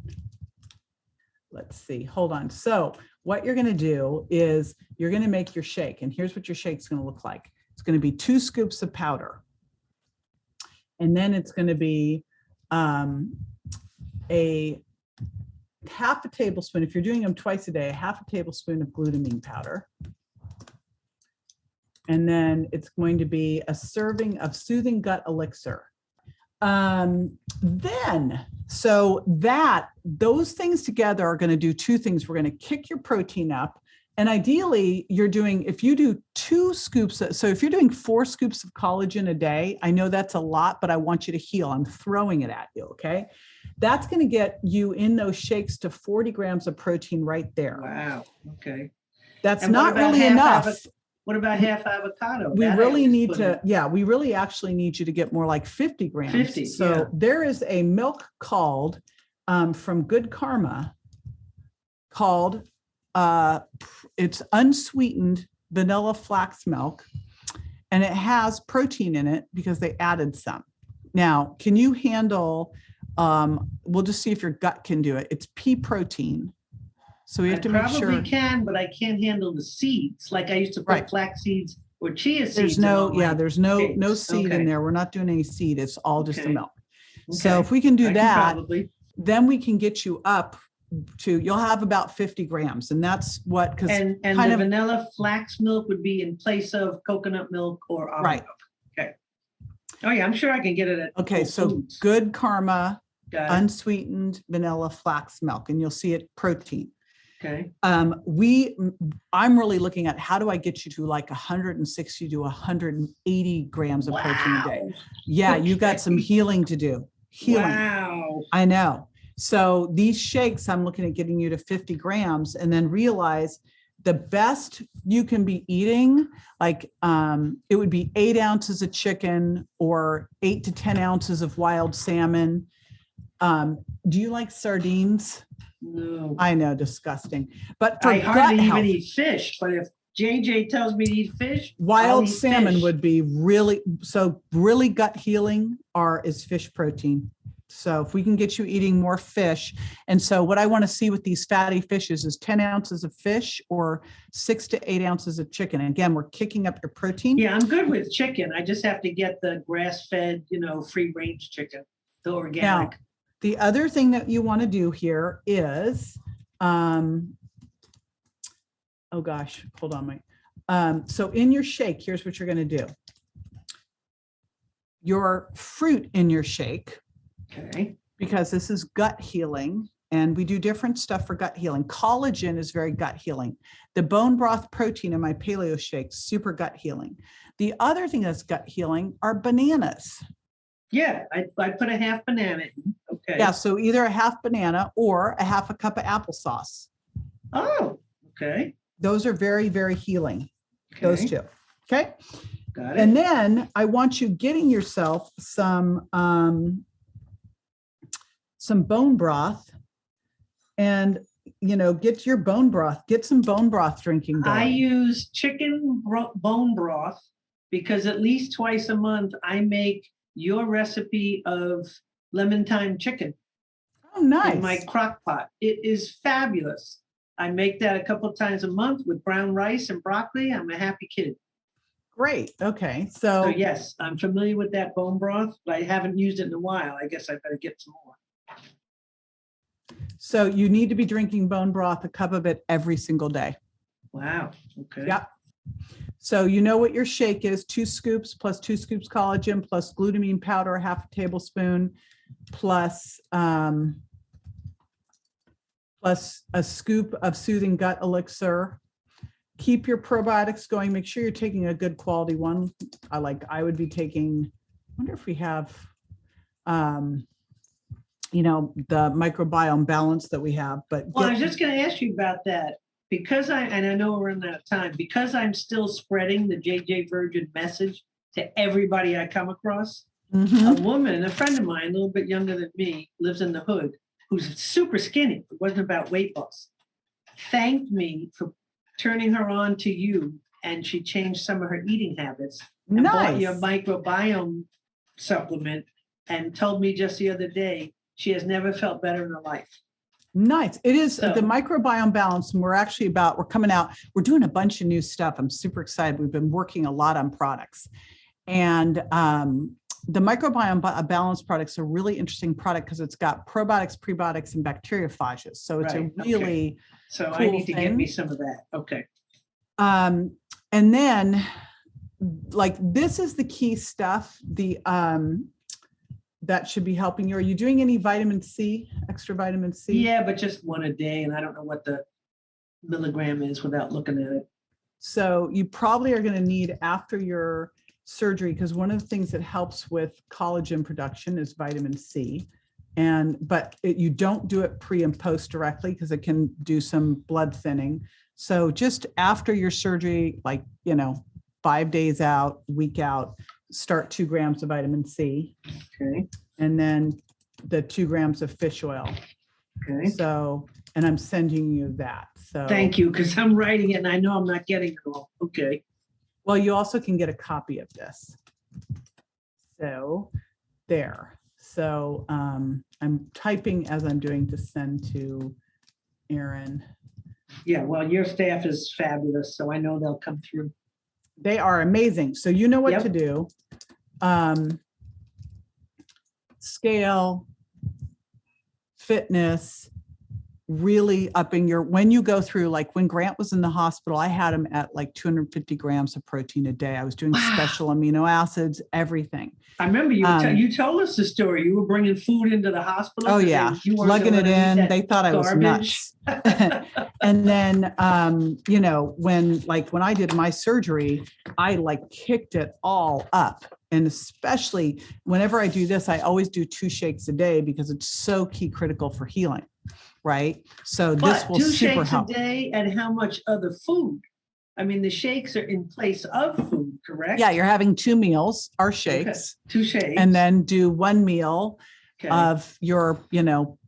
[SPEAKER 2] Let's see. Hold on. So what you're going to do is you're going to make your shake. And here's what your shake's going to look like. It's going to be 2 scoops of powder. And then it's going to be a half a tablespoon. If you're doing them twice a day, a half a tablespoon of glutamine powder. And then it's going to be a serving of soothing gut elixir. Those things together are going to do 2 things. We're going to kick your protein up. And ideally, if you do 2 scoops, so if you're doing 4 scoops of collagen a day, I know that's a lot, but I want you to heal. I'm throwing it at you, okay? That's going to get you in those shakes to 40 grams of protein right there.
[SPEAKER 3] Wow, okay.
[SPEAKER 2] That's not really enough.
[SPEAKER 3] What about half avocado?
[SPEAKER 2] We really need to, we really actually need you to get more like 50 grams.
[SPEAKER 3] 50,
[SPEAKER 2] so there is a milk called, from Good Karma, called, it's unsweetened vanilla flax milk, and it has protein in it because they added some. Now, can you handle, we'll just see if your gut can do it. It's pea protein. So we have to make sure. I
[SPEAKER 3] probably can, but I can't handle the seeds. Like I used to put flax seeds or chia seeds.
[SPEAKER 2] There's no seed in there. We're not doing any seed. It's all just the milk.
[SPEAKER 3] Okay.
[SPEAKER 2] So if we can do that, then we can get you up to, you'll have about 50 grams. And that's what, because
[SPEAKER 3] and the vanilla flax milk would be in place of coconut milk or almond milk. Okay. Oh yeah, I'm sure I can get it at Whole Foods.
[SPEAKER 2] Good Karma, unsweetened vanilla flax milk, and you'll see it protein.
[SPEAKER 3] Okay.
[SPEAKER 2] I'm really looking at how do I get you to like 160 to 180 grams of protein a day. Yeah, you got some healing to do.
[SPEAKER 3] Wow.
[SPEAKER 2] I know. So these shakes, I'm looking at getting you to 50 grams, and then realize the best you can be eating, like it would be 8 ounces of chicken or 8 to 10 ounces of wild salmon. Do you like sardines?
[SPEAKER 3] No.
[SPEAKER 2] I know, disgusting. But for
[SPEAKER 3] I hardly
[SPEAKER 2] gut health,
[SPEAKER 3] even eat fish, but if JJ tells me to eat fish, I'll
[SPEAKER 2] Wild
[SPEAKER 3] eat
[SPEAKER 2] salmon
[SPEAKER 3] fish.
[SPEAKER 2] would be really gut healing is fish protein. So if we can get you eating more fish. And so what I want to see with these fatty fishes is 10 ounces of fish or 6 to 8 ounces of chicken. And again, we're kicking up your protein.
[SPEAKER 3] Yeah, I'm good with chicken. I just have to get the grass-fed, free range chicken, the organic.
[SPEAKER 2] Now, the other thing that you want to do here is, oh gosh, hold on, Mike. So in your shake, here's what you're going to do. Your fruit in your shake,
[SPEAKER 3] Okay.
[SPEAKER 2] because this is gut healing and we do different stuff for gut healing. Collagen is very gut healing. The bone broth protein in my paleo shake, super gut healing. The other thing that's gut healing are bananas.
[SPEAKER 3] Yeah, I put a half banana in. Okay.
[SPEAKER 2] Yeah, so either a half banana or a half a cup of applesauce.
[SPEAKER 3] Oh, okay.
[SPEAKER 2] Those are very, very healing.
[SPEAKER 3] Okay.
[SPEAKER 2] Those two. Okay.
[SPEAKER 3] Got it.
[SPEAKER 2] And then I want you getting yourself some bone broth and, get your bone broth, get some bone broth drinking going.
[SPEAKER 3] I use chicken bone broth because at least twice a month I make your recipe of lemon thyme chicken.
[SPEAKER 2] Oh, nice.
[SPEAKER 3] In my crock pot. It is fabulous. I make that a couple of times a month with brown rice and broccoli. I'm a happy kid.
[SPEAKER 2] Great. Okay.
[SPEAKER 3] So yes, I'm familiar with that bone broth, but I haven't used it in a while. I guess I better get some more.
[SPEAKER 2] So you need to be drinking bone broth, a cup of it every single day.
[SPEAKER 3] Wow. Okay.
[SPEAKER 2] Yep. So you know what your shake is: 2 scoops plus 2 scoops collagen plus glutamine powder, half a tablespoon, plus a scoop of soothing gut elixir. Keep your probiotics going. Make sure you're taking a good quality one. I would be taking, I wonder if we have, the microbiome balance that we have, but.
[SPEAKER 3] Well, I was just going to ask you about that because I know we're running out of time, because I'm still spreading the JJ Virgin message to everybody I come across.
[SPEAKER 2] Mhm.
[SPEAKER 3] A woman, a friend of mine, a little bit younger than me, lives in the hood, who's super skinny. It wasn't about weight loss. Thanked me for turning her on to you, and she changed some of her eating habits and bought your microbiome supplement and told me just the other day she has never felt better in her life.
[SPEAKER 2] Nice. It is
[SPEAKER 3] So-
[SPEAKER 2] the microbiome balance. And we're coming out, we're doing a bunch of new stuff. I'm super excited. We've been working a lot on products, and the microbiome balance products are a really interesting product because it's got probiotics, prebiotics, and bacteriophages. So it's
[SPEAKER 3] Right,
[SPEAKER 2] a really
[SPEAKER 3] So I
[SPEAKER 2] cool
[SPEAKER 3] need to get
[SPEAKER 2] thing.
[SPEAKER 3] me some of that. Okay.
[SPEAKER 2] And then this is the key stuff, that should be helping you. Are you doing any vitamin C, extra vitamin C?
[SPEAKER 3] Yeah, but just one a day, and I don't know what the milligram is without looking at it.
[SPEAKER 2] So you probably are going to need after your surgery, because one of the things that helps with collagen production is vitamin C. But you don't do it pre and post directly because it can do some blood thinning. So just after your surgery, 5 days out, week out, start 2 grams of vitamin C.
[SPEAKER 3] Okay.
[SPEAKER 2] And then the 2 grams of fish oil.
[SPEAKER 3] Okay.
[SPEAKER 2] So, and I'm sending you that. So
[SPEAKER 3] Thank you, because I'm writing it and I know I'm not getting it all. Okay.
[SPEAKER 2] Well, you also can get a copy of this. So there. So I'm typing as I'm doing to send to Aaron.
[SPEAKER 3] Yeah, well, your staff is fabulous, so I know they'll come through.
[SPEAKER 2] They are amazing. So you know what
[SPEAKER 3] Yep.
[SPEAKER 2] to do. Scale, fitness, really upping when you go through, when Grant was in the hospital, I had him at 250 grams of protein a day. I was doing special amino acids, everything.
[SPEAKER 3] I remember you told us the story. You were bringing food into the hospital.
[SPEAKER 2] Oh yeah, lugging it in. They thought I was nuts. And then, when I did my surgery, I kicked it all up. And especially whenever I do this, I always do 2 shakes a day because it's so key critical for healing. Right. So this will
[SPEAKER 3] 2
[SPEAKER 2] super
[SPEAKER 3] shakes
[SPEAKER 2] help.
[SPEAKER 3] a day, and how much other food? I mean, the shakes are in place of food, correct?
[SPEAKER 2] Yeah, you're having 2 meals, our shakes.
[SPEAKER 3] Okay. 2 shakes.
[SPEAKER 2] And then do 1 meal
[SPEAKER 3] Okay.
[SPEAKER 2] of your,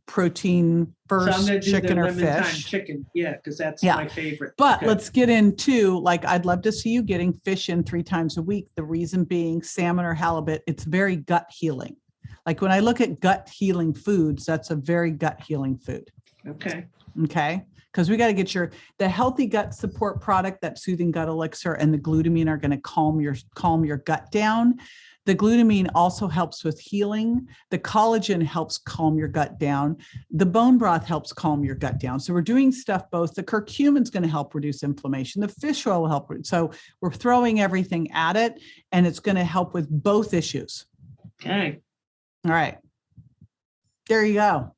[SPEAKER 2] protein
[SPEAKER 3] So I'm
[SPEAKER 2] first,
[SPEAKER 3] gonna do
[SPEAKER 2] chicken
[SPEAKER 3] the
[SPEAKER 2] or
[SPEAKER 3] lemon thyme
[SPEAKER 2] fish.
[SPEAKER 3] chicken. Yeah, because that's
[SPEAKER 2] Yeah.
[SPEAKER 3] my favorite.
[SPEAKER 2] But
[SPEAKER 3] Okay.
[SPEAKER 2] let's get into, like, I'd love to see you getting fish in 3 times a week. The reason being salmon or halibut, it's very gut healing. Like when I look at gut healing foods, that's a very gut healing food.
[SPEAKER 3] Okay.
[SPEAKER 2] Okay. Because we got to get the healthy gut support product, that soothing gut elixir, and the glutamine are going to calm your gut down. The glutamine also helps with healing. The collagen helps calm your gut down. The bone broth helps calm your gut down. So we're doing stuff both. The curcumin's going to help reduce inflammation. The fish oil will help. So we're throwing everything at it, and it's going to help with both issues.
[SPEAKER 3] Okay.
[SPEAKER 2] All right. There you go.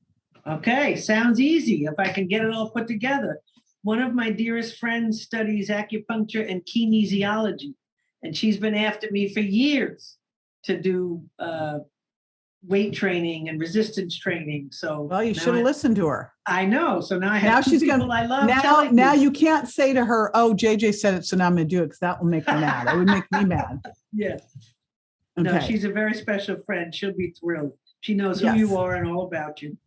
[SPEAKER 3] Okay. Sounds easy if I can get it all put together. One of my dearest friends studies acupuncture and kinesiology, and she's been after me for years to do weight training and resistance training. So
[SPEAKER 2] Well, you should have listened to her.
[SPEAKER 3] I know. So now I have two people I love.
[SPEAKER 2] Now you can't say to her, "Oh, JJ said it, so now I'm going to do it," because that will make her mad. It would make me mad.
[SPEAKER 3] Yeah.
[SPEAKER 2] Okay.
[SPEAKER 3] No, she's a very special friend. She'll be thrilled. She knows who
[SPEAKER 2] Yes.
[SPEAKER 3] you are and all about you.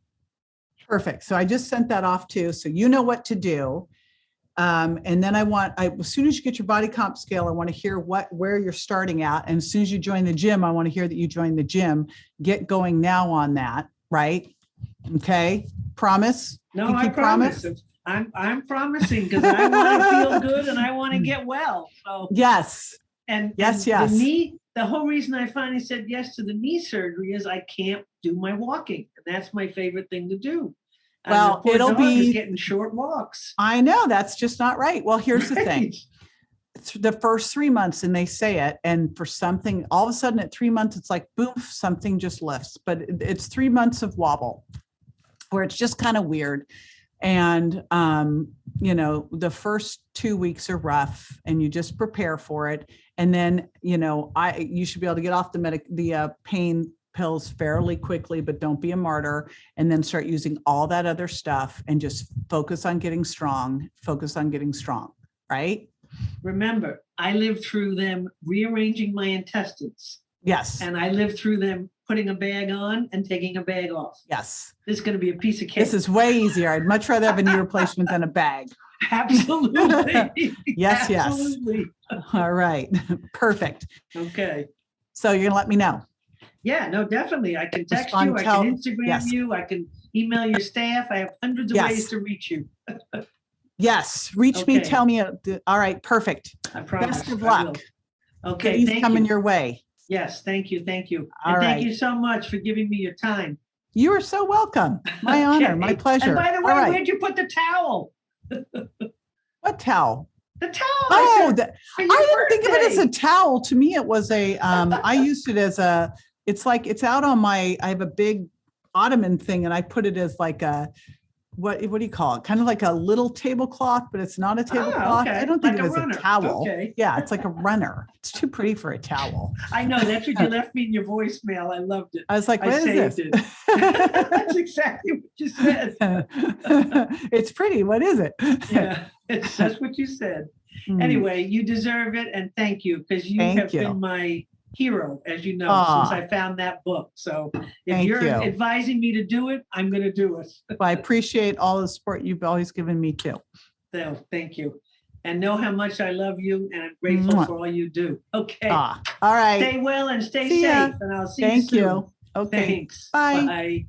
[SPEAKER 2] Perfect. So I just sent that off too, so you know what to do. And then as soon as you get your body comp scale, I want to hear where you're starting at. And as soon as you join the gym, I want to hear that you joined the gym. Get going now on that, right? Okay. Promise?
[SPEAKER 3] No,
[SPEAKER 2] Pinky
[SPEAKER 3] I promise. I'm promising because I want to feel good and I want to get well. So
[SPEAKER 2] yes.
[SPEAKER 3] Yes. The whole reason I finally said yes to the knee surgery is I can't do my walking. And that's my favorite thing to do.
[SPEAKER 2] Well,
[SPEAKER 3] and the poor
[SPEAKER 2] it'll
[SPEAKER 3] dog
[SPEAKER 2] be
[SPEAKER 3] is getting short walks.
[SPEAKER 2] I know that's just not right. Well, here's the thing. It's the first 3 months and they say it, and for something, all of a sudden at 3 months, it's like, boom, something just lifts, but it's 3 months of wobble where it's just kind of weird. And, the first 2 weeks are rough and you just prepare for it. And then, you should be able to get off the pain pills fairly quickly, but don't be a martyr, and then start using all that other stuff and just focus on getting strong, right?
[SPEAKER 3] Remember, I lived through them rearranging my intestines.
[SPEAKER 2] Yes.
[SPEAKER 3] And I lived through them putting a bag on and taking a bag off.
[SPEAKER 2] Yes.
[SPEAKER 3] This is going to be a piece of cake.
[SPEAKER 2] This is way easier. I'd much rather have a knee replacement than a bag.
[SPEAKER 3] Absolutely.
[SPEAKER 2] Yes.
[SPEAKER 3] Absolutely.
[SPEAKER 2] All right. Perfect.
[SPEAKER 3] Okay.
[SPEAKER 2] So you're going to let me know.
[SPEAKER 3] Yeah, no, definitely. I can text you. I can Instagram you. I can email your staff. I have hundreds of ways to reach you.
[SPEAKER 2] Yes. Reach me. Tell me. All right. Perfect.
[SPEAKER 3] I promise.
[SPEAKER 2] Best of luck.
[SPEAKER 3] Okay.
[SPEAKER 2] He's coming your way.
[SPEAKER 3] Yes. Thank you. Thank you.
[SPEAKER 2] All
[SPEAKER 3] and
[SPEAKER 2] right.
[SPEAKER 3] thank you so much for giving me your time.
[SPEAKER 2] You are so welcome. My honor. My pleasure.
[SPEAKER 3] And by the way, where'd you put the towel?
[SPEAKER 2] What towel?
[SPEAKER 3] The towel.
[SPEAKER 2] Oh, I didn't think of it as a towel. To me, it was I used it as it's out on I have a big ottoman thing, and I put it as like what do you call it? Kind of like a little tablecloth, but it's not a tablecloth.
[SPEAKER 3] Okay.
[SPEAKER 2] I don't think
[SPEAKER 3] like
[SPEAKER 2] it was a towel.
[SPEAKER 3] Okay.
[SPEAKER 2] Yeah, it's like a runner. It's too pretty for a towel.
[SPEAKER 3] I know. That's what you left me in your voicemail. I loved it.
[SPEAKER 2] I was like, what is this?
[SPEAKER 3] It. That's exactly what you said.
[SPEAKER 2] It's pretty. What is it?
[SPEAKER 3] Yeah, that's what you said. Anyway, you deserve it, and thank you, because you have been my hero, as you know, since I found that book. So if you're advising me to do it, I'm going to do it.
[SPEAKER 2] Well, I appreciate all the support you've always given me too.
[SPEAKER 3] So thank you. And know how much I love you, and I'm grateful for all you do. Okay.
[SPEAKER 2] All right.
[SPEAKER 3] Stay well and stay safe, and I'll see you soon.
[SPEAKER 2] Thank you. Okay.
[SPEAKER 3] Thanks.
[SPEAKER 2] Bye.
[SPEAKER 3] Bye.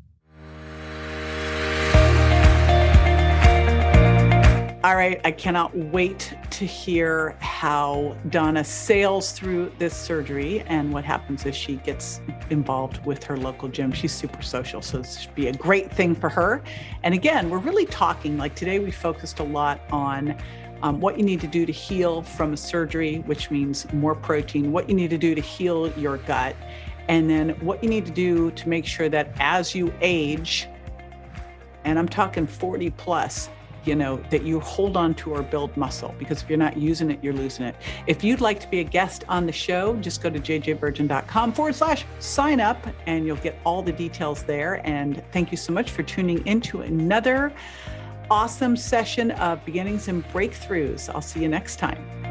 [SPEAKER 2] All right, I cannot wait to hear how Donna sails through this surgery and what happens as she gets involved with her local gym. She's super social, so this should be a great thing for her. And again, we're really talking, like today we focused a lot on what you need to do to heal from a surgery, which means more protein, what you need to do to heal your gut, and then what you need to do to make sure that as you age, and I'm talking 40 plus, that you hold on to or build muscle, because if you're not using it, you're losing it. If you'd like to be a guest on the show, just go to jjvirgin.com/sign up and you'll get all the details there. And thank you so much for tuning into another awesome session of Beginnings and Breakthroughs. I'll see you next time.